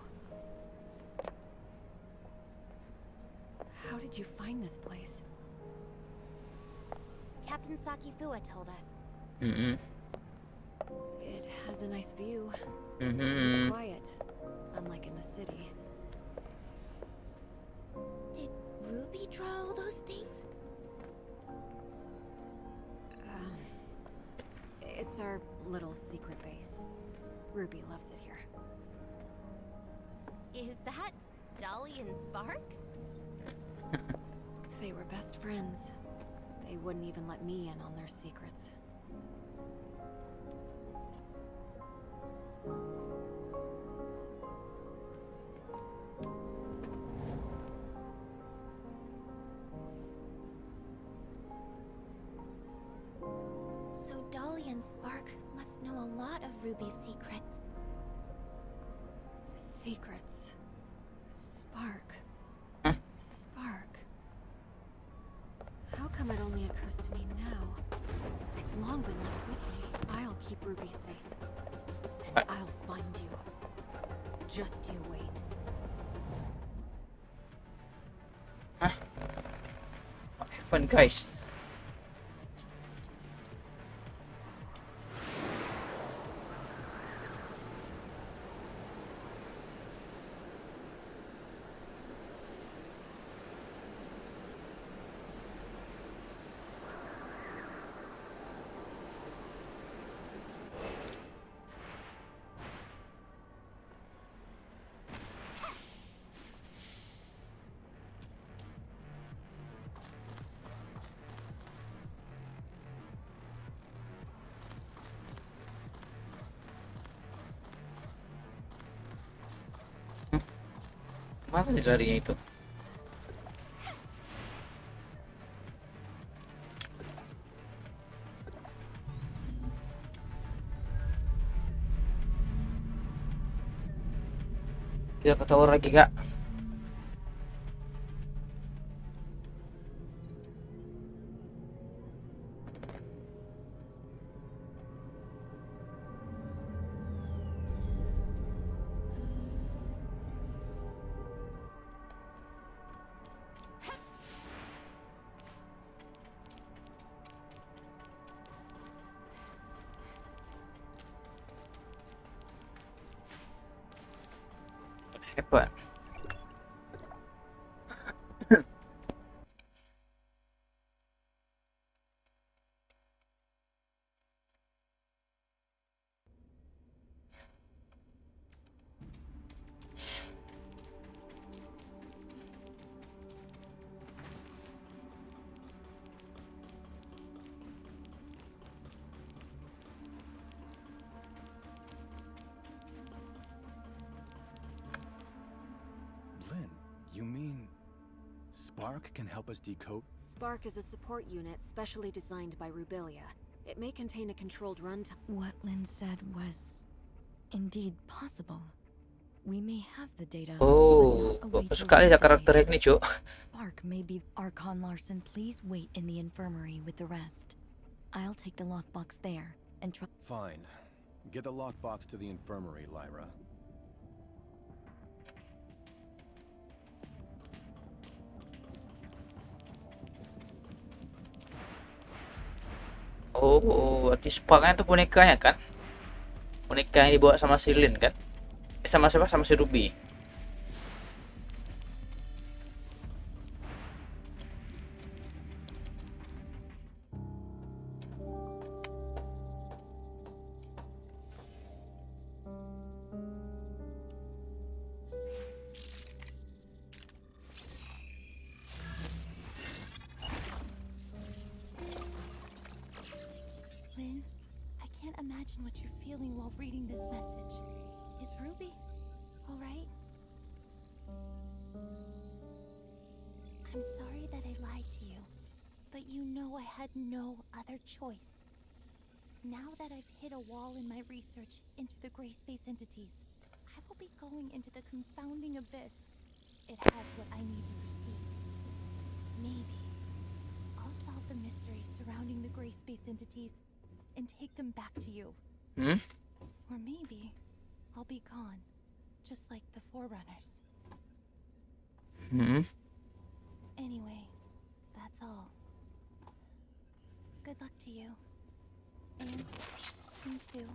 How did you find this place? Captain Sakifua told us. It has a nice view. Mm-hmm. It's quiet, unlike in the city. Did Ruby draw all those things? It's our little secret base. Ruby loves it here. Is that Dolly and Spark? They were best friends. They wouldn't even let me in on their secrets. So Dolly and Spark must know a lot of Ruby's secrets. Secrets. Spark. Spark. How come it only occurs to me now? It's long been left with me. I'll keep Ruby safe. And I'll find you. Just you wait. What happened, guys? Mana nih larinya itu? Kita ke tower lagi, Kak. Hebat. Lynn, you mean Spark can help us decode? Spark is a support unit specially designed by Rubilia. It may contain a controlled runtime. What Lynn said was indeed possible. We may have the data. Oh, but not a way bagus to sekali ya read the karakter data. ini, Cuk. Spark may be Archon Larson. Please wait in the infirmary with the rest. I'll take the lockbox there and try. Fine. Get the lockbox to the infirmary, Lyra. Oh, berarti Sparknya itu bonekanya kan? Boneka yang dibawa sama si Lin kan? Sama siapa? Sama si Ruby. Lynn, I can't imagine what you're feeling while reading this message. Is Ruby all right? I'm sorry that I lied to you, but you know I had no other choice. Now that I've hit a wall in my research into the gray space entities, will be going into the confounding abyss. It has what I need to receive. Maybe I'll solve the mysteries surrounding the gray space entities and take them back to you. Or maybe I'll be gone, just like the Forerunners. Anyway, that's all. Good luck to you. And me too.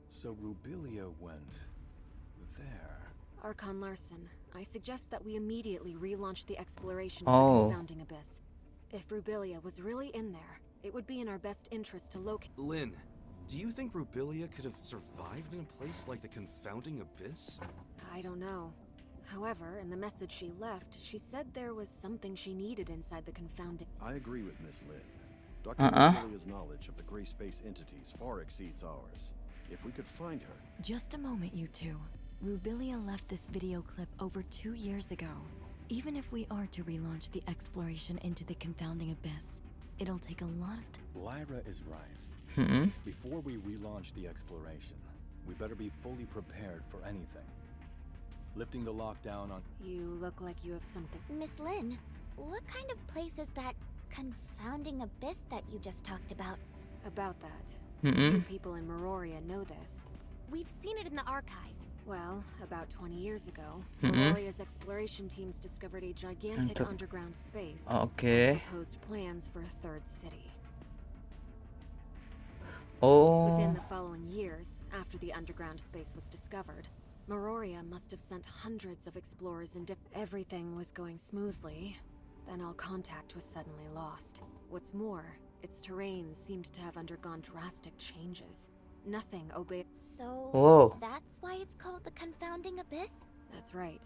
So Rubilia went there. Archon Larson, I suggest that we immediately relaunch the exploration of the Confounding Abyss. If Rubilia was really in there, it would be in our best interest to locate... Lynn, do you think Rubilia could have survived in a place like the Confounding Abyss? I don't know. However, in the message she left, she said there was something she needed inside the Confounding... I agree with Miss Lynn. Dr. Rubilia's knowledge of the gray space entities far exceeds ours. If we could find her... Just a moment, you two. Rubilia left this video clip over 2 years ago. Even if we are to relaunch the exploration into the Confounding Abyss, it'll take a lot of Lyra is right. Before we relaunch the exploration, we better be fully prepared for anything. Lifting the lockdown on... You look like you have something... Miss Lynn, what kind of place is that confounding abyss that you just talked about? About that. Few people in Meroria know this. We've seen it in the archives. Well, about 20 years ago, Meroria's exploration teams discovered a gigantic underground space and proposed plans for a third city. Within the following years, after the underground space was discovered, Meroria must have sent hundreds of explorers in everything was going smoothly, then all contact was suddenly lost. What's more, its terrain seemed to have undergone drastic changes. Nothing obeyed. So, that's why it's called the Confounding Abyss? That's right.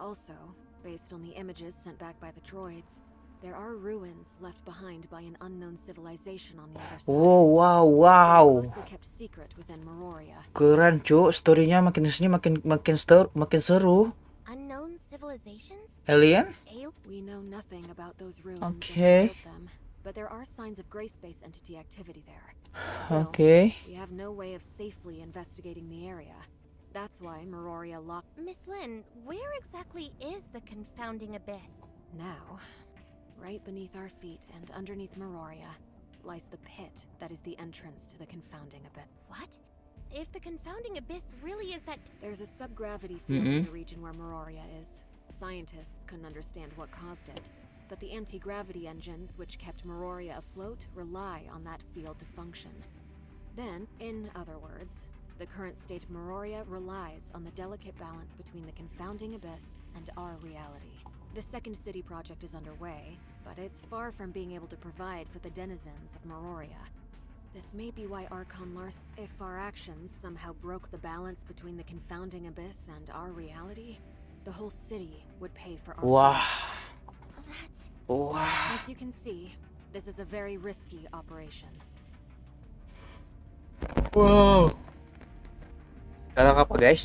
Also, based on the images sent back by the droids, there are ruins left behind by an unknown civilization on the other side. Wow. It's been closely kept secret within Meroria. Keren, Cuk. Story-nya makin kesini makin seru. Unknown civilizations? Alien? We know nothing about those ruins Okay. them, but there are signs of gray space entity activity there. Still, we have no way of safely investigating the area. That's why Meroria locked... Miss Lynn, where exactly is the Confounding Abyss? Now, right beneath our feet and underneath Meroria, lies the pit that is the entrance to the Confounding Abyss. What? If the Confounding Abyss really is that... There's a subgravity field in the region where Meroria is. Scientists couldn't understand what caused it, but the anti-gravity engines which kept Meroria afloat rely on that field to function. Then, in other words, the current state of Meroria relies on the delicate balance between the Confounding Abyss and our reality. The second city project is underway, but it's far from being able to provide for the denizens of Meroria. This may be why Archon Larson, if our actions somehow broke the balance between the Confounding Abyss and our reality, the whole city would pay for our As you can see, this is a very risky operation. Wow. Sekarang apa, guys?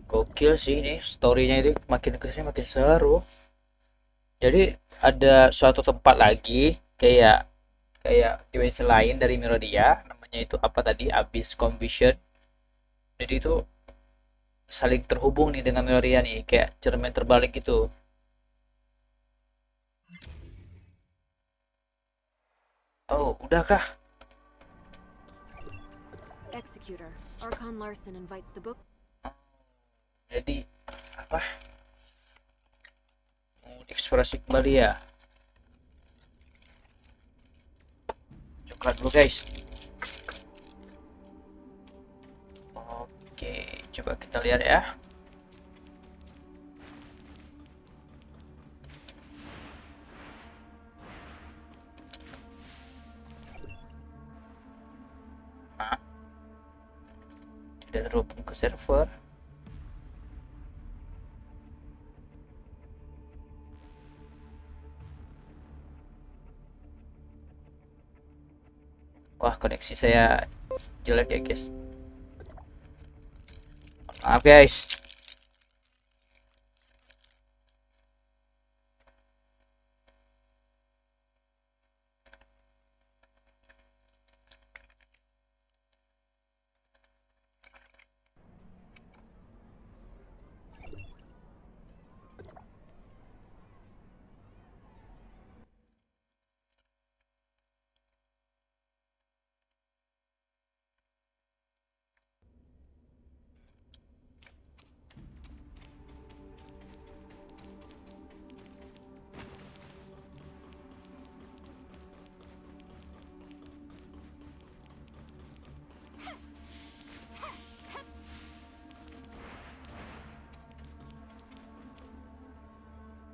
Gokil sih ini, story-nya itu makin kesini makin seru. Jadi ada suatu tempat lagi kayak dimensi lain dari Merodia, namanya itu apa tadi, Abyss Conviction. Jadi itu saling terhubung nih dengan Merodia nih, kayak cermin terbalik gitu. Oh, udahkah? Executor, Archon Larson invites the book. Jadi apa? Mau dieksplorasi kembali ya. Coklat dulu, guys. Oke, coba kita lihat ya. Tidak terhubung ke server. Wah, koneksi saya jelek ya, guys. Maaf guys.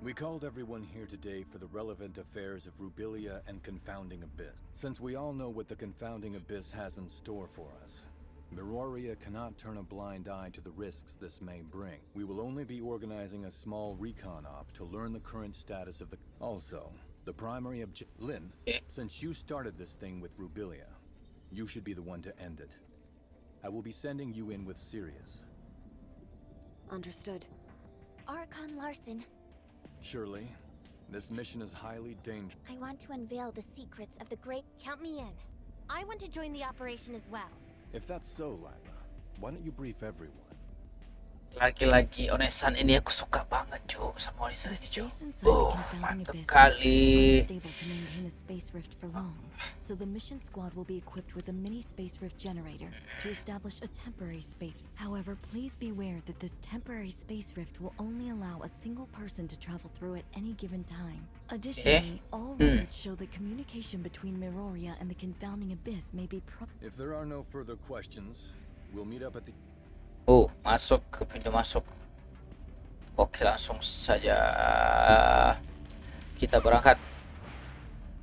We called everyone here today for the relevant affairs of Rubilia and Confounding Abyss. Since we all know what the Confounding Abyss has in store for us, Meroria cannot turn a blind eye to the risks this may bring. We will only be organizing a small recon op to learn the current status of the... Also, the primary objective... Lin, since you started this thing with Rubilia, you should be the one to end it. I will be sending you in with Sirius. Understood. Archon Larson, Surely, this mission is highly dangerous. I want to unveil the secrets of the great... Count me in. I want to join the operation as well. If that's so, Lila, why don't you brief everyone? Lagi-lagi Onesan ini aku suka banget cuy sama Onesan The ini cuy. space inside the confounding Mantep abyss kali. is unstable to maintain a space rift for long. So the mission squad will be equipped with a mini space rift generator to establish a temporary space. However, please beware that this temporary space rift will only allow a single person to travel through at any given time. Additionally, all records show that communication between Meroria and the confounding abyss may be If there are no further questions, we'll meet up at the... Oh, masuk ke pintu masuk. Oke, langsung saja kita berangkat.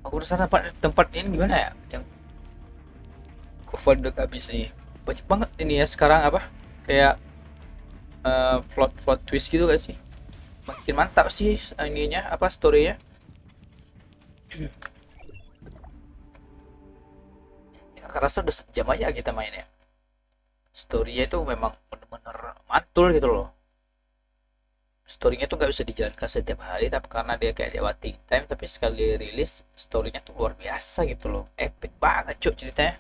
Aku rasa tempat ini gimana ya? Yang Confounding habis nih. Banyak banget ini ya sekarang apa? Kayak plot twist gitu gak sih? Makin mantap sih ininya apa story-nya. Aku rasa udah sejam aja kita main ya. Story-nya itu memang bener-bener mantul gitu loh. Story-nya tuh gak bisa dijalankan setiap hari, tapi karena dia kayak waiting time, tapi sekali rilis story-nya tuh luar biasa gitu loh. Epic banget cuy ceritanya.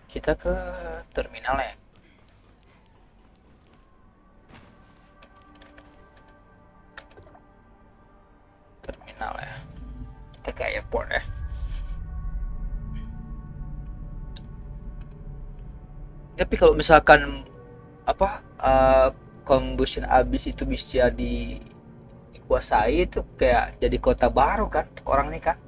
Kita ke terminal ya. Terminal ya. Kita ke airport ya. Tapi kalau misalkan apa combustion abyss itu bisa dikuasai, itu kayak jadi kota baru kan untuk orang ini kan.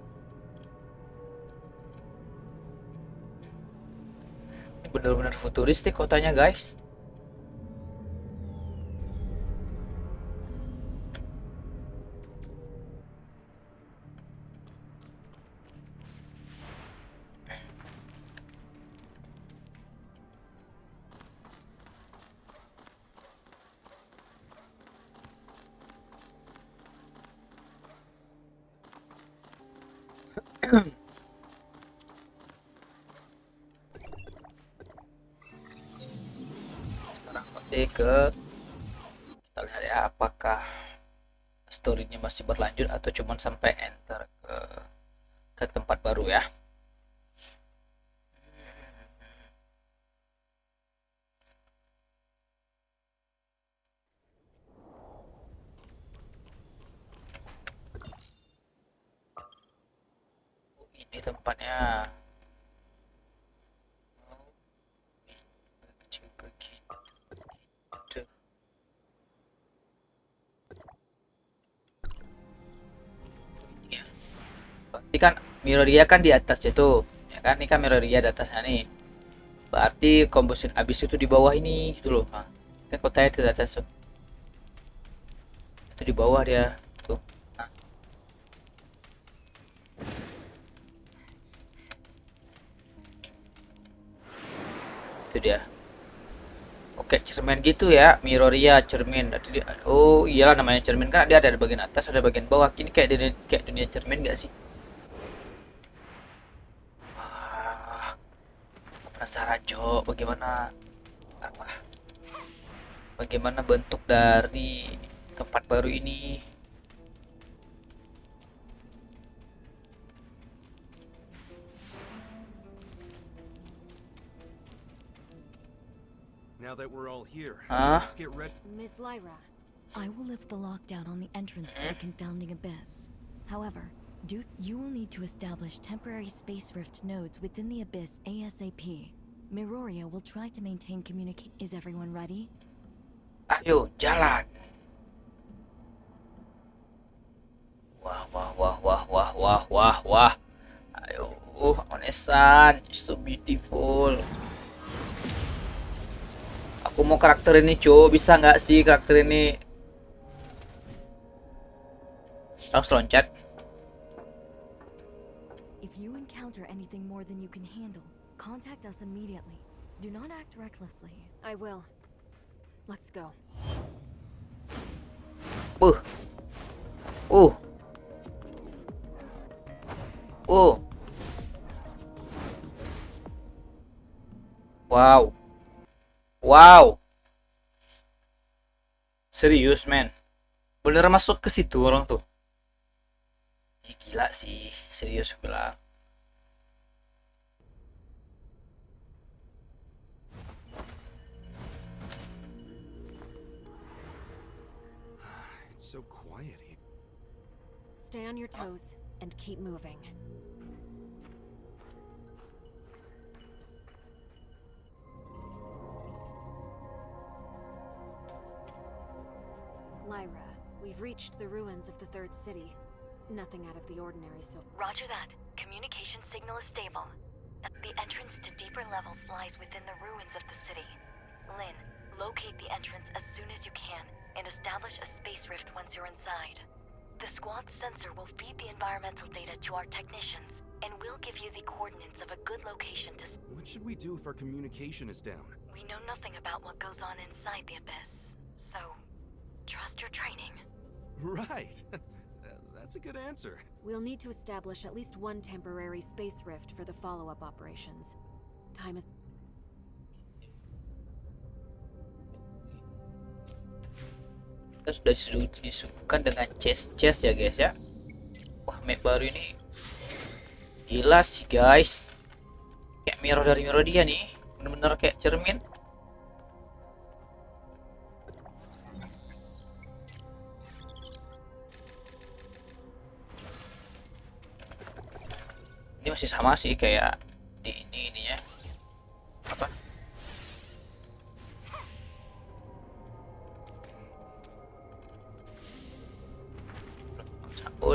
Ini bener-bener futuristik kotanya guys. Sekarang nanti kita lihat ya apakah story-nya masih berlanjut atau cuman sampai enter ke tempat baru ya. Ini tempatnya. Berarti kan Meroria kan di atas itu, ya kan? Ini kan Meroria di atasnya nih. Berarti combustion abyss itu di bawah ini gitu loh. Nah, kan kotanya itu di atas tuh. Itu di bawah dia tuh. Nah. Itu dia. Oke, cermin gitu ya, Meroria cermin. Oh iyalah namanya cermin kan dia ada bagian atas, ada bagian bawah. Ini kayak dunia cermin gak sih? Aku penasaran Jo, bagaimana bagaimana bentuk dari tempat baru ini. Now that we're all here, Huh? let's get ready. Miss Lyra, I will lift the lockdown on the entrance to the confounding abyss. However, you will need to establish temporary space rift nodes within the abyss ASAP. Miroria will try to maintain communication. Is everyone ready? Ayo, jalan. Wah, wah, wah, wah, wah, wah, wah, wah. Ayo, Onesan, so beautiful. Aku mau karakter ini, Cuk. Bisa nggak sih karakter ini? Harus loncat. If you encounter anything more than you can handle, contact us immediately. Do not act recklessly. I will. Let's go. Uh. Wow. Wow. Serius, men. Bener masuk ke situ orang tuh. Gila sih, serius bilang. It's so quiet here. Stay on your toes and keep moving. Lyra, we've reached the ruins of the third city. Nothing out of the ordinary so Roger that. Communication signal is stable. The entrance to deeper levels lies within the ruins of the city. Lynn, locate the entrance as soon as you can and establish a space rift once you're inside. The squad's sensor will feed the environmental data to our technicians and we'll give you the coordinates of a good location to... What should we do if our communication is down? We know nothing about what goes on inside the abyss, so trust your training. Right. That's a good answer. we'll need to establish at least one temporary space rift for the follow-up operations. Time is... Kita sudah disuguhkan dengan chest ya guys ya. Wah, map baru ini gila sih guys. Kayak mirror dari mirror dia nih. Bener-bener kayak cermin. Ini masih sama sih kayak di ininya. Apa?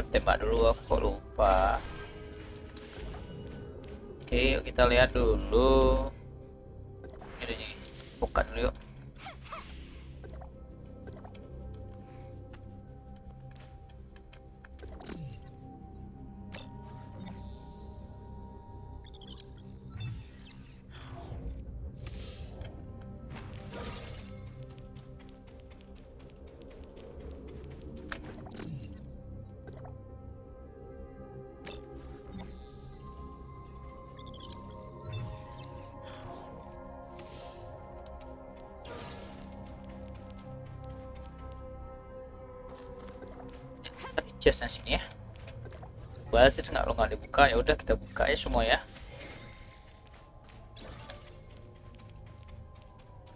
Tembak dulu, aku kok lupa. Oke, yuk kita lihat dulu. Ini bukan dulu yuk. Chestnya sini ya. Bahas itu nggak dibuka, ya udah kita buka ya semua ya.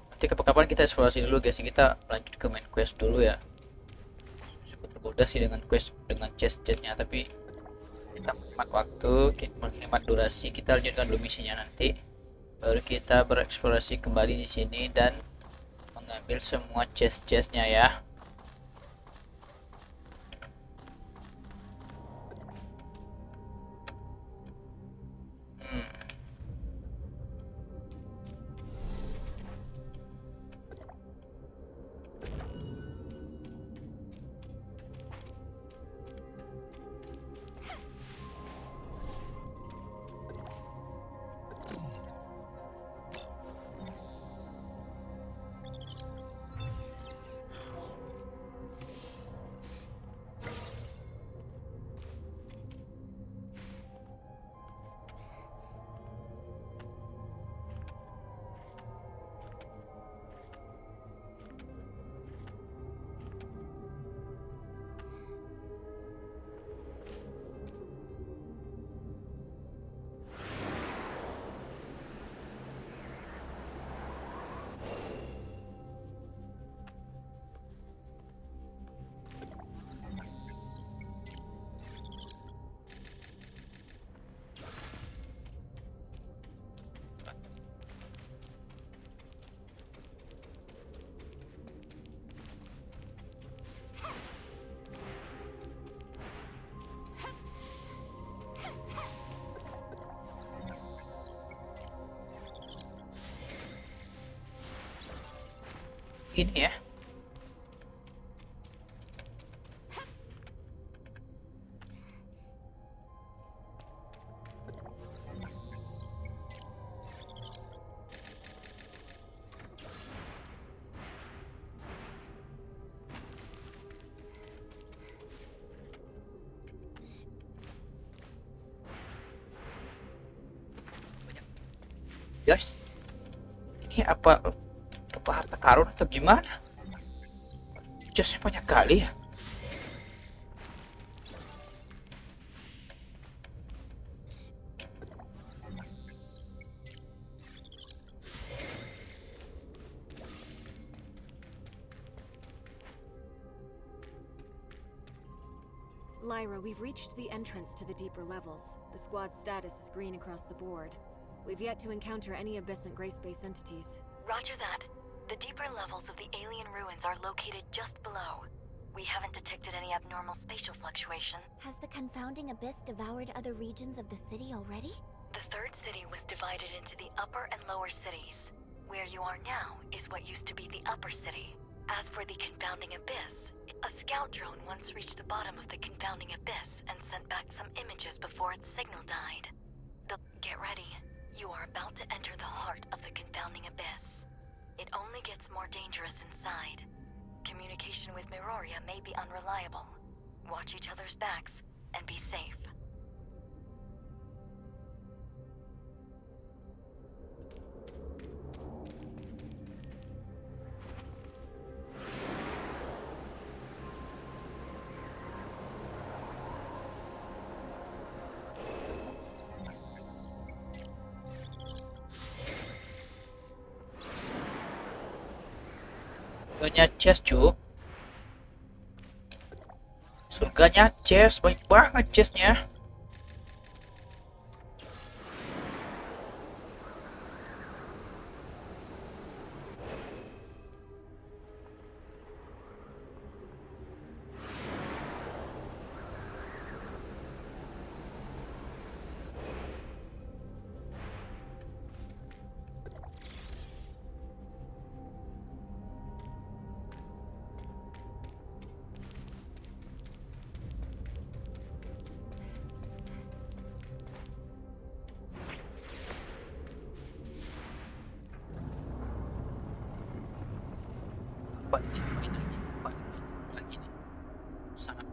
Nanti kapan-kapan kita eksplorasi dulu guys, kita lanjut ke main quest dulu ya. Cukup tergoda sih dengan quest dengan chestnya, tapi kita menghemat waktu, kita menghemat durasi, kita lanjutkan dulu misinya nanti. Baru kita bereksplorasi kembali di sini dan mengambil semua chestnya ya. gini ya. Guys, ini apa harta karun atau gimana? Chestnya banyak kali ya. Lyra, we've reached the entrance to the deeper levels. The squad's status is green across the board. We've yet to encounter any Abyysant gray space entities. Roger that. The deeper levels of the alien ruins are located just below. We haven't detected any abnormal spatial fluctuation. Has the confounding abyss devoured other regions of the city already? The third city was divided into the upper and lower cities. Where you are now is what used to be the upper city. As for the confounding abyss, a scout drone once reached the bottom of the confounding abyss and sent back some images before its signal died. Get ready. You are about to enter the heart of the confounding abyss. It only gets more dangerous inside. Communication with Meroria may be unreliable. Watch each other's backs and be safe. Surganya chest cu. Surganya chest, banyak banget chestnya.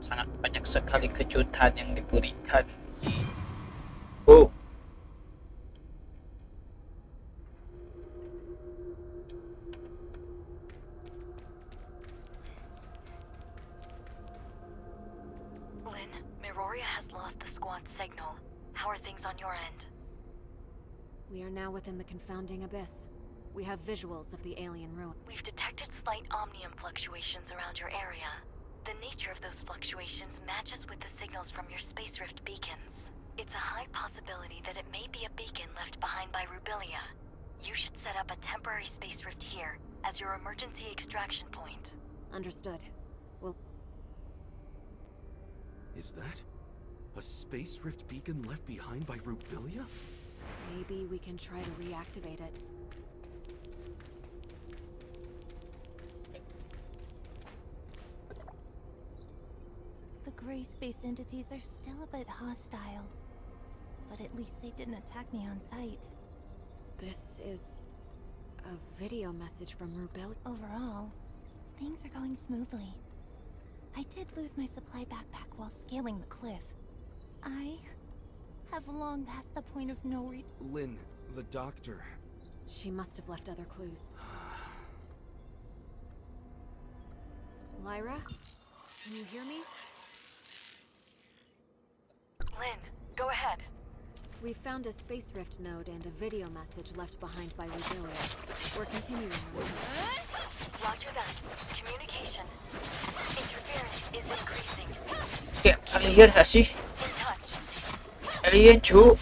Sangat banyak sekali kejutan yang diberikan di Lynn, Meroria has lost the squad signal. How are things on your end? We are now within the confounding abyss. We have visuals of the alien ruin. We've detected slight omnium fluctuations around your area. The nature of those fluctuations matches with the signals from your space rift beacons. It's a high possibility that it may be a beacon left behind by Rubilia. You should set up a temporary space rift here as your emergency extraction point. Understood. We'll... Is that a space rift beacon left behind by Rubilia? Maybe we can try to reactivate it. The gray space entities are still a bit hostile, but at least they didn't attack me on sight. This is a video message from Rubilia. Overall, things are going smoothly. I did lose my supply backpack while scaling the cliff. I have long passed the point of no return. Lynn, the doctor. She must have left other clues. Lyra? Can you hear me? Lynn, go ahead. We found a space rift node and a video message left behind by Rubilia. We're continuing. Roger that. Communication. Interference is increasing. Kayak alien gak sih? In touch. Alien cu.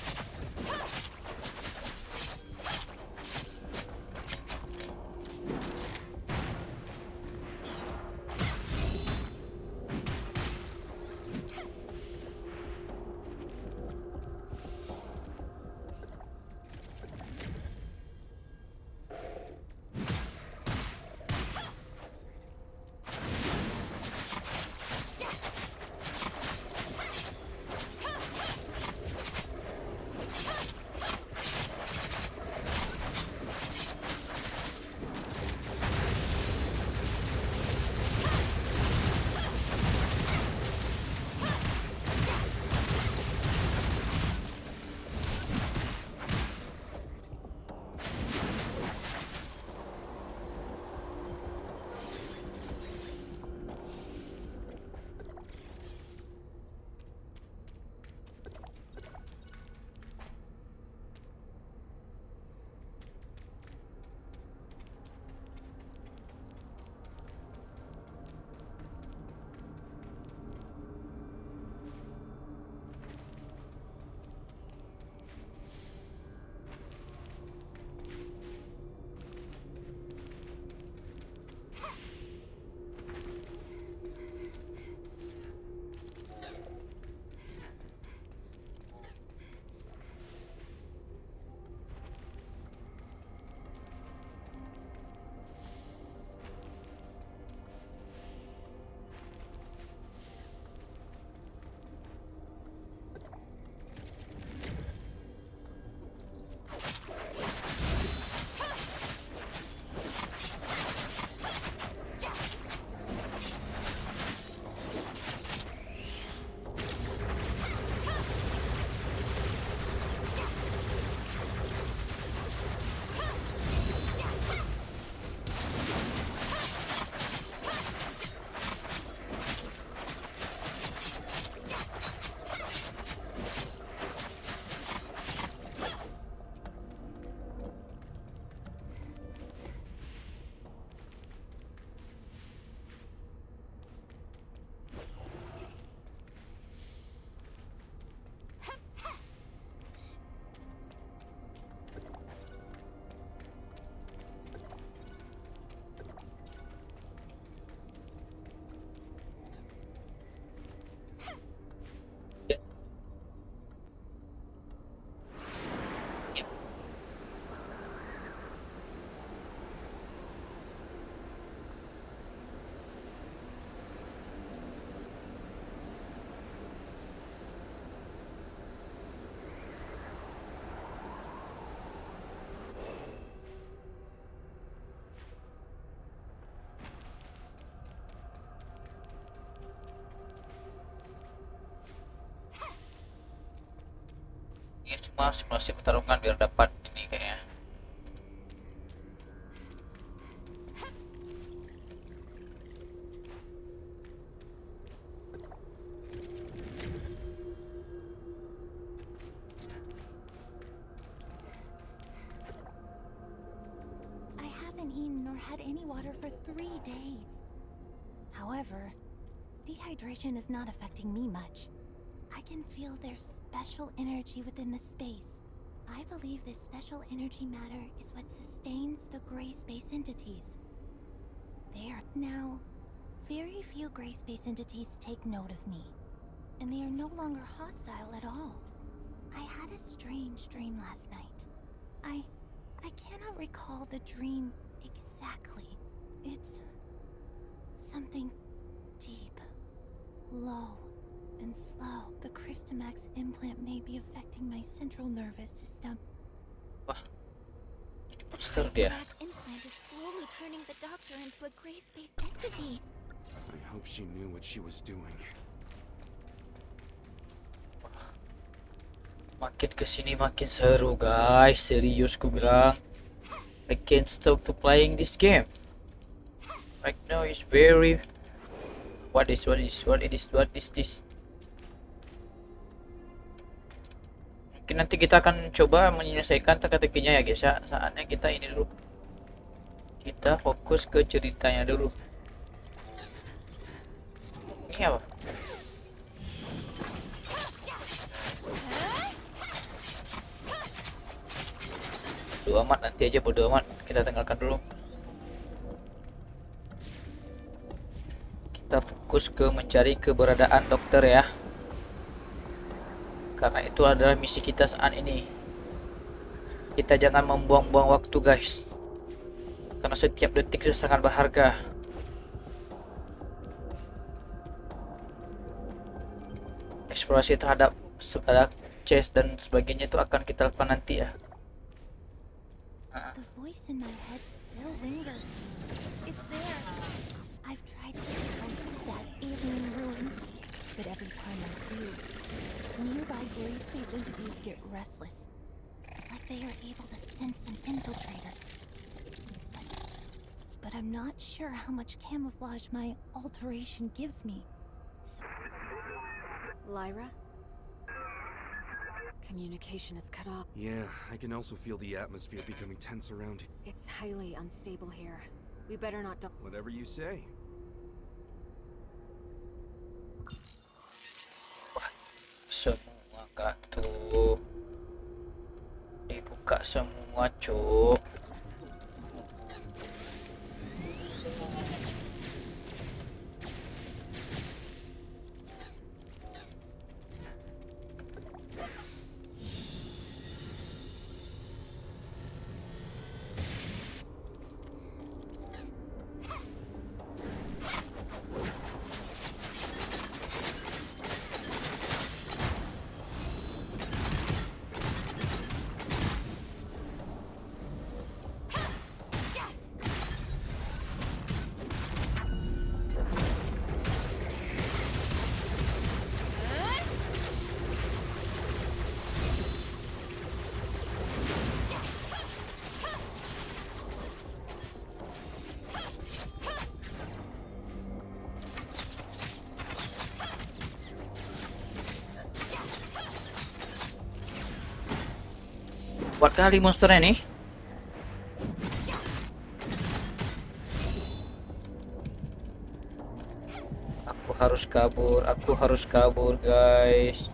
ini semua simulasi pertarungan biar dapat ini kayaknya. I haven't eaten nor had any water for 3 days. However, dehydration is not affecting me much. I can feel there's special energy within the space. I believe this special energy matter is what sustains the gray space entities. Now, very few gray space entities take note of me, and they are no longer hostile at all. I had a strange dream last night. I cannot recall the dream exactly. It's something deep, low, and slow. The Christomax implant may be affecting my central nervous system. Wah, ini monster dia. Christomax implant is slowly turning the doctor into a gray space entity. I hope she knew what she was doing. Makin kesini makin seru guys, serius ku bilang. I can't stop to playing this game. Right now it's very. What is this? Mungkin nanti kita akan coba menyelesaikan teka-tekinya ya guys ya. Saatnya kita ini dulu. Kita fokus ke ceritanya dulu. Ini apa? Bodo amat, nanti aja bodo amat. Kita tinggalkan dulu. Kita fokus ke mencari keberadaan dokter ya. Karena itu adalah misi kita saat ini. Kita jangan membuang-buang waktu guys. Karena setiap detik itu sangat berharga. Eksplorasi terhadap chest dan sebagainya itu akan kita lakukan nanti ya. The voice in my head still lingers. It's there. I've tried to get close to that alien ruin, but every time I do, nearby gray space entities get restless, like they are able to sense an infiltrator. But I'm not sure how much camouflage my alteration gives me. Lyra? Communication is cut off. Yeah, I can also feel the atmosphere becoming tense around here. It's highly unstable here. We better not Whatever you say. Wah, semua kartu dibuka semua cuk. Kuat kali monsternya nih. Aku harus kabur guys.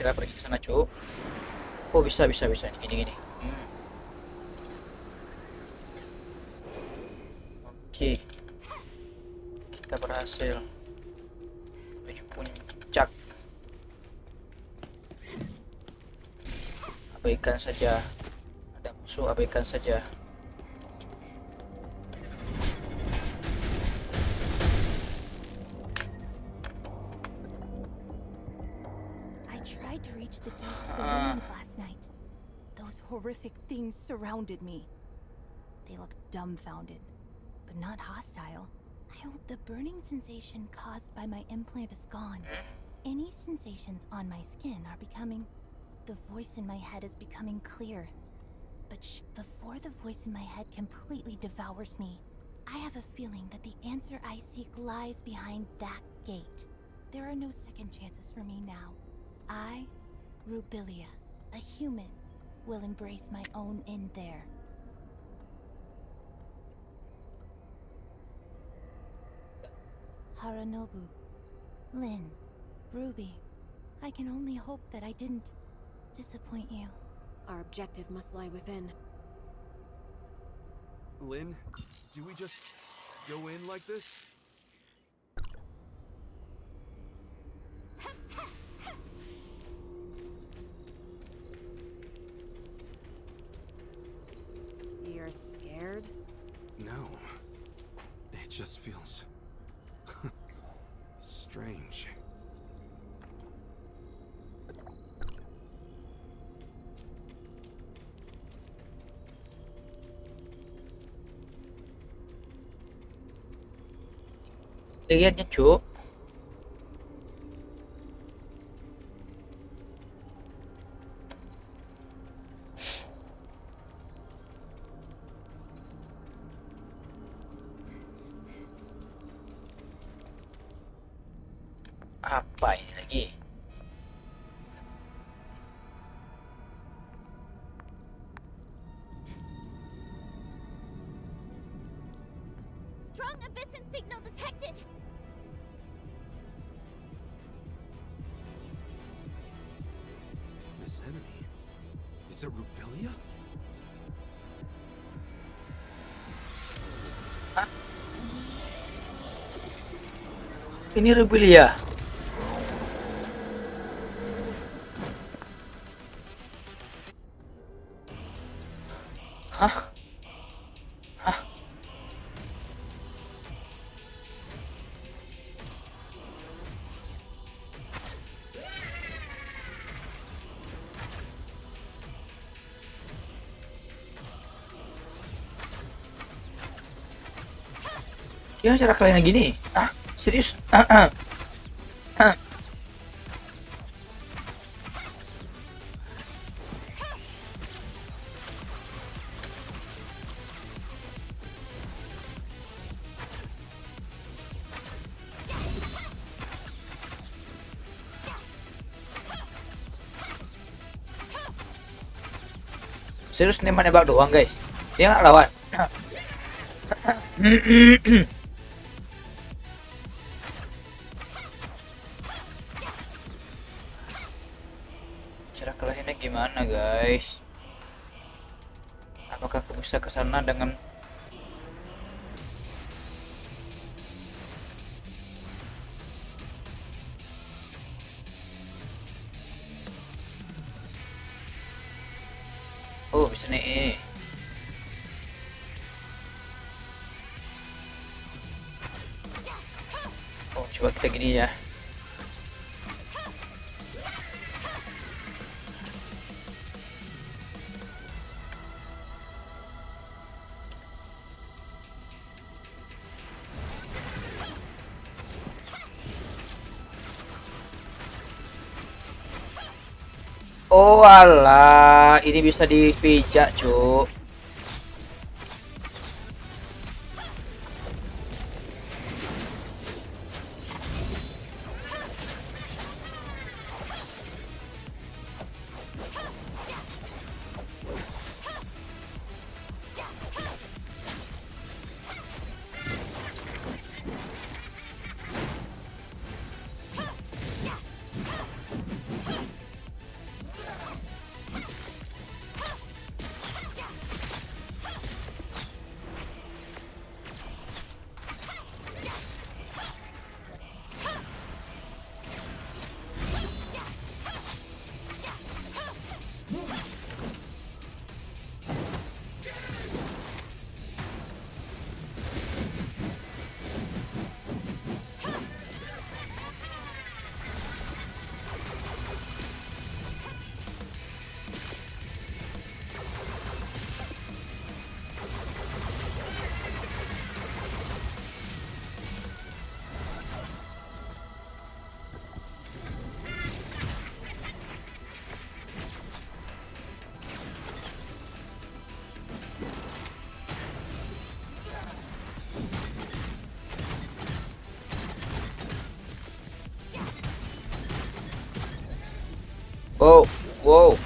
Kira pergi ke sana, Cuk. Oh, bisa gini. Oke. Kita berhasil menuju puncak. Abaikan saja. Ada musuh, abaikan saja. I tried to reach the gate to the ruins last night. Those horrific things surrounded me. They looked dumbfounded, but not hostile. I hope the burning sensation caused by my implant is gone. Any sensations on my skin are becoming... The voice in my head is becoming clear. But before the voice in my head completely devours me, I have a feeling that the answer I seek lies behind that gate. There are no second chances for me now. I, Rubilia, a human, will embrace my own end there. Haranobu, Lin, Ruby, I can only hope that I didn't disappoint you. Our objective must lie within. Lin, do we just go in like this? You're scared? No. It just feels... strange. Lihatnya, Cuk. Apa ini lagi? Strong Abyysant signal detected! This enemy... Is it Rubilia? Ini Rubilia. Hah? Ya, cara kalian gini? Serius? Serius nembak doang, guys. Dia nggak lawan. Cara kelahinnya gimana, guys? Apakah aku bisa ke sana dengan Oh, bisa nih. Oh, coba kita gini ya. Oh alah, ini bisa dipijak, Cuk. Wow, wow.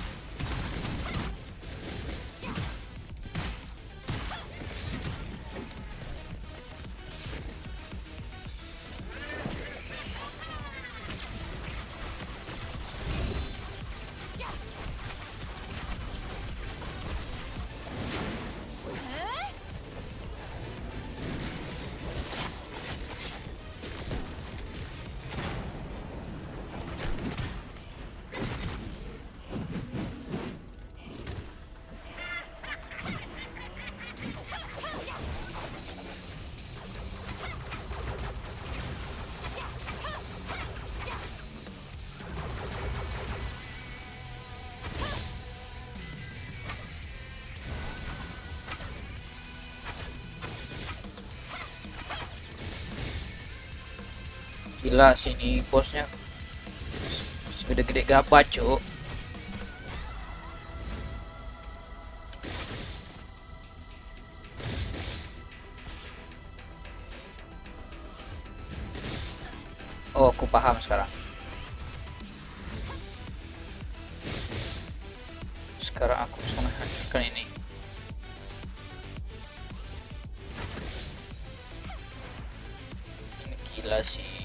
Gila sini bosnya gede-gede gapa cuk. Oh, aku paham sekarang. Sekarang aku bisa menghancurkan ini. Ini gila sih.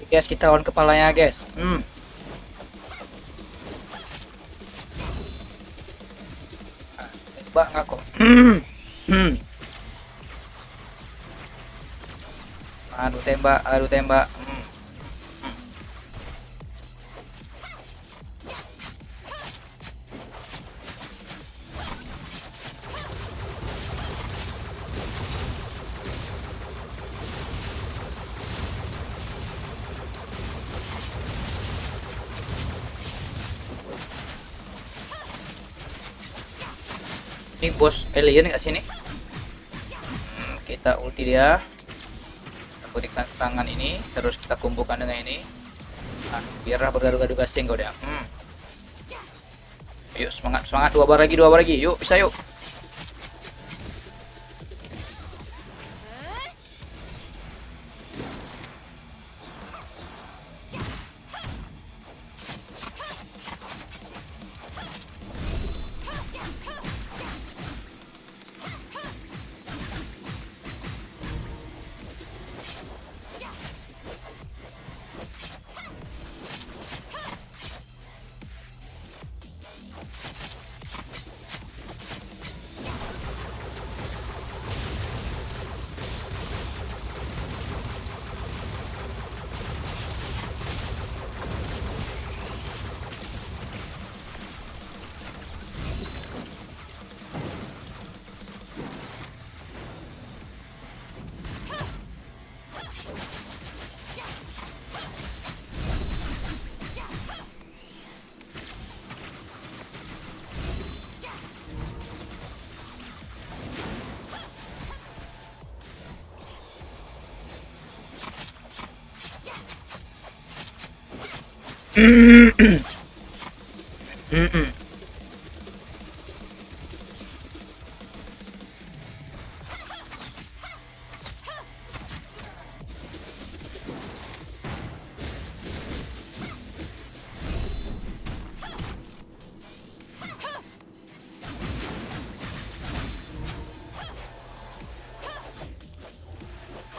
Guys, kita lawan kepalanya, guys. Tembak nggak kok? Aduh tembak, aduh tembak. Ini bos alien nggak sini? Kita ulti dia, kita berikan serangan ini, terus kita kumpulkan dengan ini. Nah, biarlah bergaduh-gaduh gasing kau dia. Yuk semangat, semangat, dua bar lagi, yuk bisa yuk.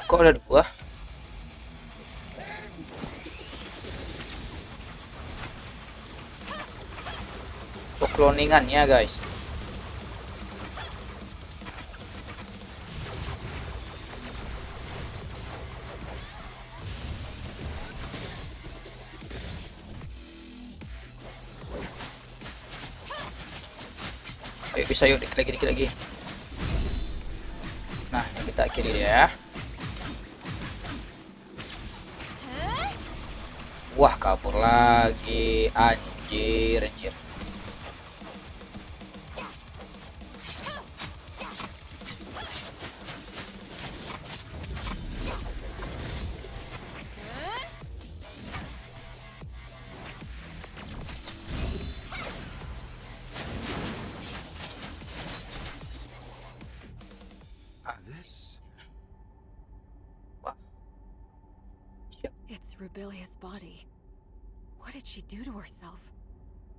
Kok ada dua? Oh, cloningannya guys. Ayo bisa yuk, dikit lagi. Nah, ini kita akhiri ya. Wah, kabur lagi, anjir. Its rebellious body. What did she do to herself?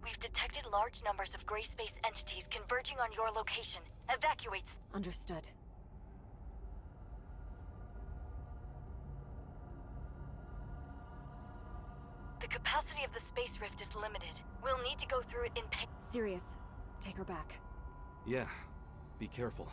We've detected large numbers of gray space entities converging on your location. Evacuate. Understood. The capacity of the space rift is limited. We'll need to go through it in Sirius, take her back. Yeah, be careful.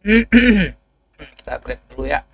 Kita upgrade dulu ya.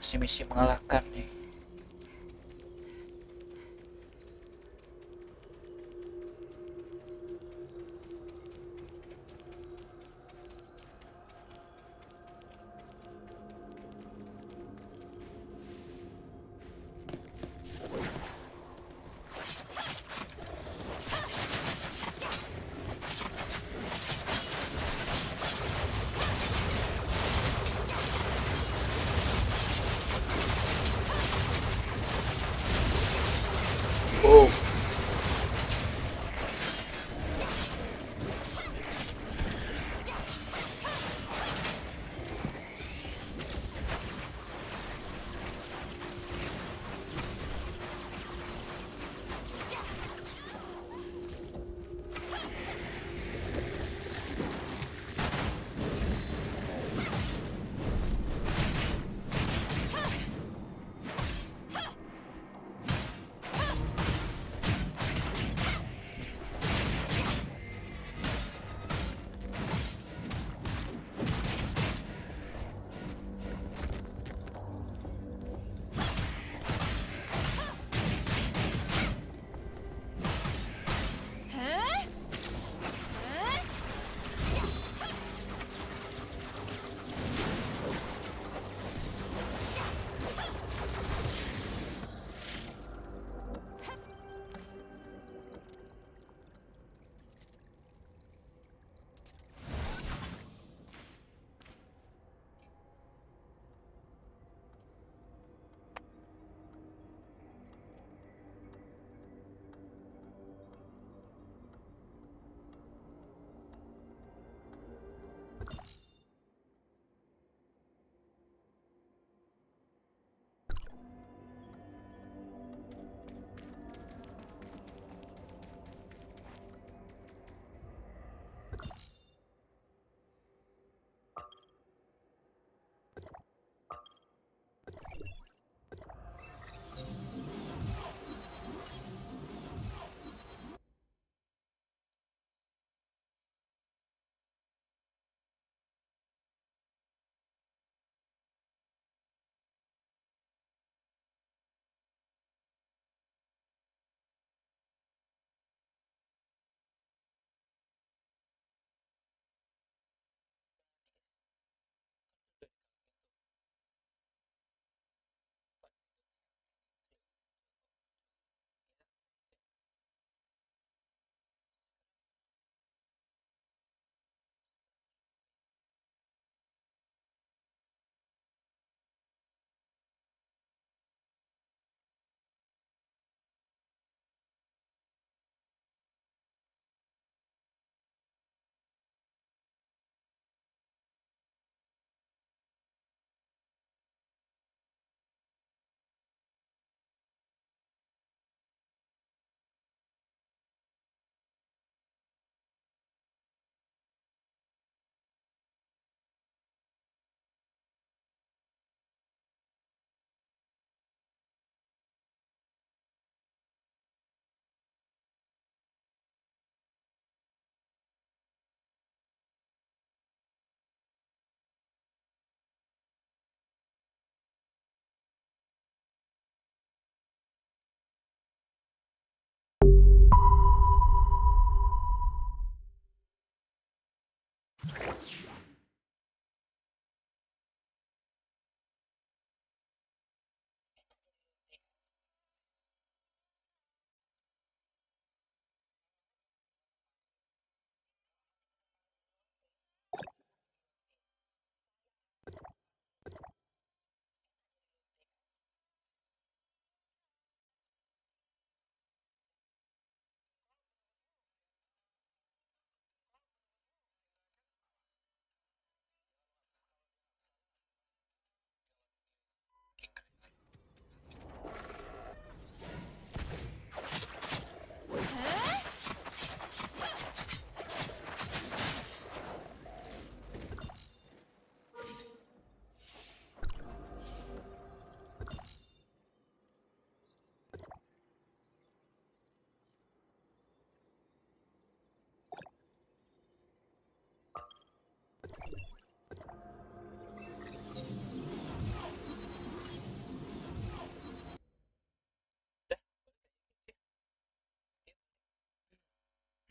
Masih misi mengalahkan nih.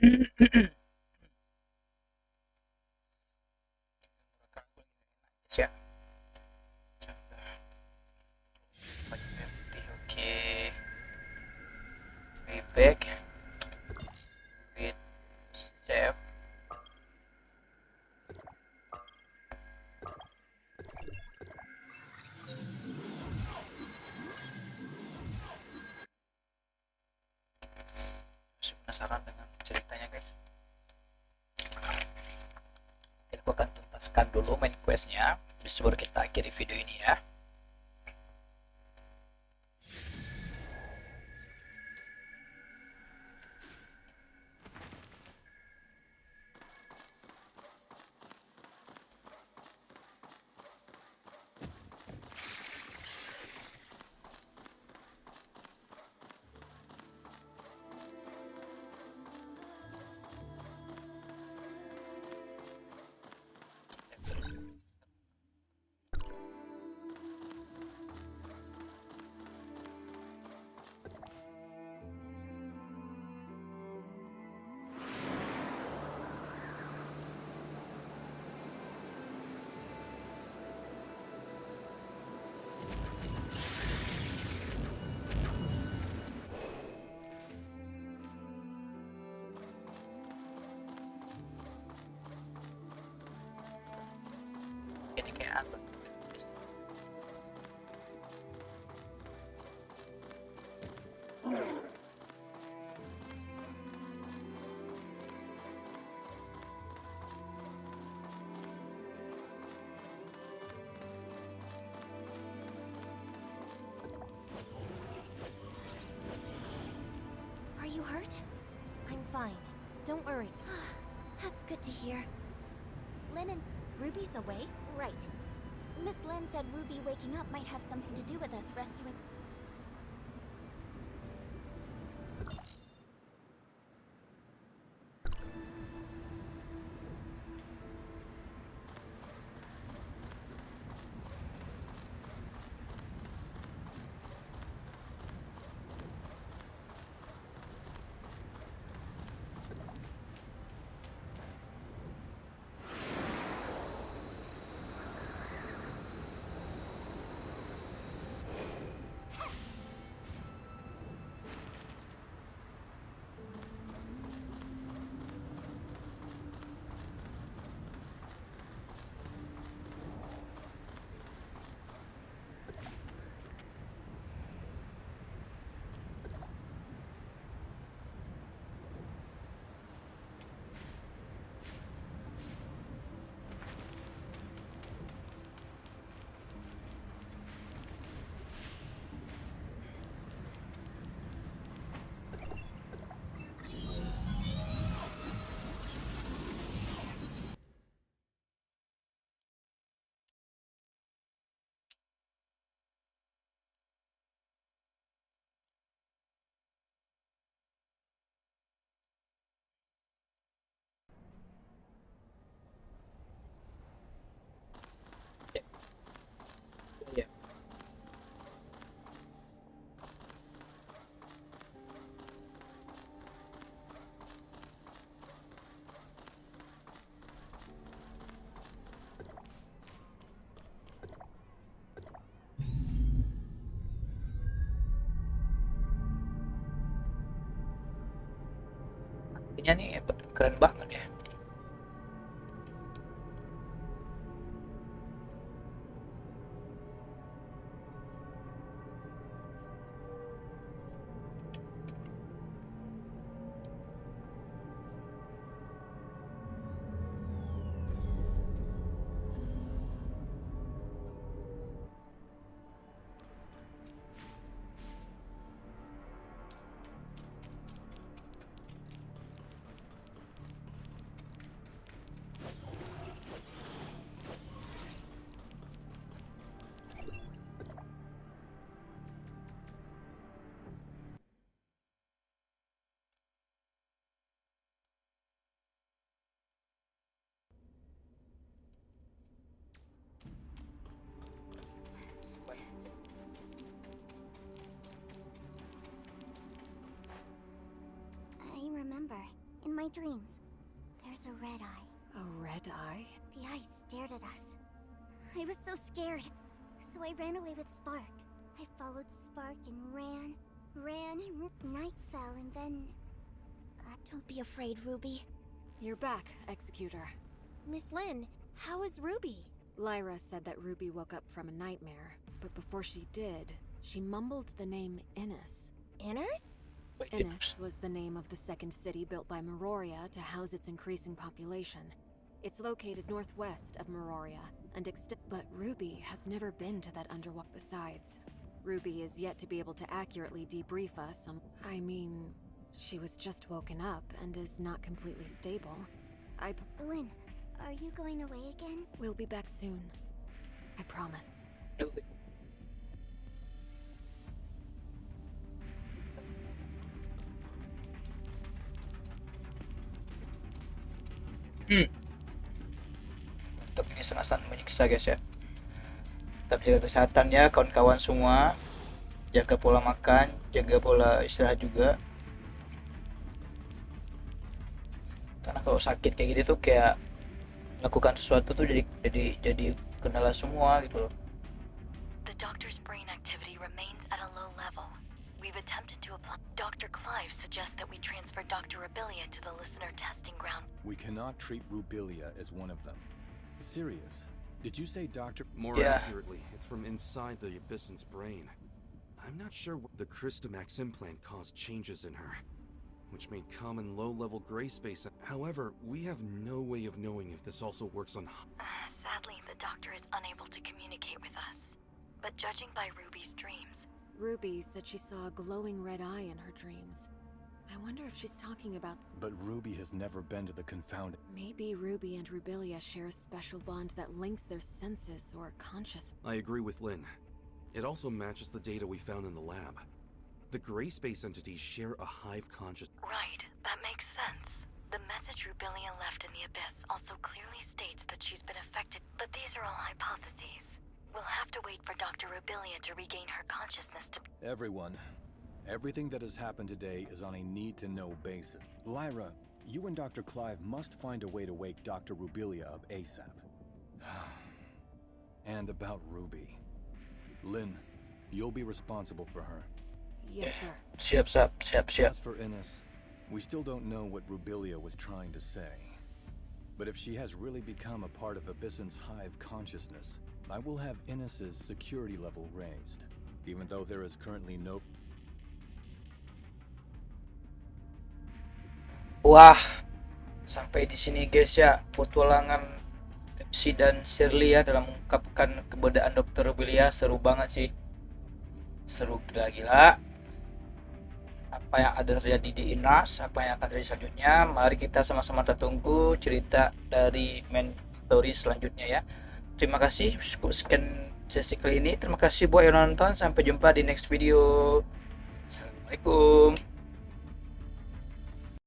Ya. Oke. We back with save. Penasaran dengan ceritanya, guys. Aku akan tuntaskan dulu main questnya, baru kita akhiri video ini ya. Ini kayak apa? Are you hurt? I'm fine. Don't worry. That's good to hear. Lynn and Ruby's away? Right. Miss Lynn said Ruby waking up might have something to do with us rescuing... Iya. Artinya nih keren banget ya. In my dreams, there's a red eye. A red eye? The eye stared at us. I was so scared, so I ran away with Spark. I followed Spark and ran. Night fell and then... don't be afraid, Ruby. You're back, Executor. Miss Lin, how is Ruby? Lyra said that Ruby woke up from a nightmare, but before she did, she mumbled the name Innis. Inners? Innis was the name of the second city built by Meroria to house its increasing population. It's located northwest of Meroria, but Ruby has never been to that underwater. Besides, Ruby is yet to be able to accurately debrief us on... I mean, she was just woken up and is not completely stable. Lin, are you going away again? We'll be back soon. I promise. Tetap ini sangat menyiksa guys ya. Tetap jaga kesehatan ya kawan-kawan semua. Jaga pola makan, jaga pola istirahat juga. Karena kalau sakit kayak gini tuh kayak lakukan sesuatu tuh jadi kendala semua gitu loh. The doctor's brain activity remains at a low level. We've attempted to apply. Dr. Clive suggests that we transfer Dr. Abilia to the listener testing ground. We cannot treat Rubilia as one of them. Serious? Did you say Dr. More Yeah. accurately, it's from inside the Abyysant's brain. I'm not sure what the Christomax implant caused changes in her, which made common low-level gray space. However, we have no way of knowing if this also works on... Sadly, the doctor is unable to communicate with us. But judging by Ruby's dreams... Ruby said she saw a glowing red eye in her dreams. I wonder if she's talking about... But Ruby has never been to the Confounding. Maybe Ruby and Rubilia share a special bond that links their senses or consciousness. I agree with Lin. It also matches the data we found in the lab. The gray space entities share a hive conscious... Right, that makes sense. The message Rubilia left in the Abyss also clearly states that she's been affected, but these are all hypotheses. We'll have to wait for Dr. Rubilia to regain her consciousness to... Everyone, everything that has happened today is on a need-to-know basis. Lyra, you and Dr. Clive must find a way to wake Dr. Rubilia up ASAP. And about Ruby. Lin, you'll be responsible for her. Yes, sir. Siap. As for Innis, we still don't know what Rubilia was trying to say. But if she has really become a part of Abyssant's hive consciousness, I will have Innis's security level raised, even though there is currently no... Wah, sampai di sini guys ya, petualangan MC dan Shirley ya dalam mengungkapkan keberadaan Dr. Rubilia. Seru banget sih. Seru gila-gila. Apa yang ada terjadi di Inas, apa yang akan terjadi selanjutnya. Mari kita sama-sama tunggu cerita dari main story selanjutnya ya. Terima kasih sekian sesi kali ini. Terima kasih buat yang nonton. Sampai jumpa di next video. Assalamualaikum.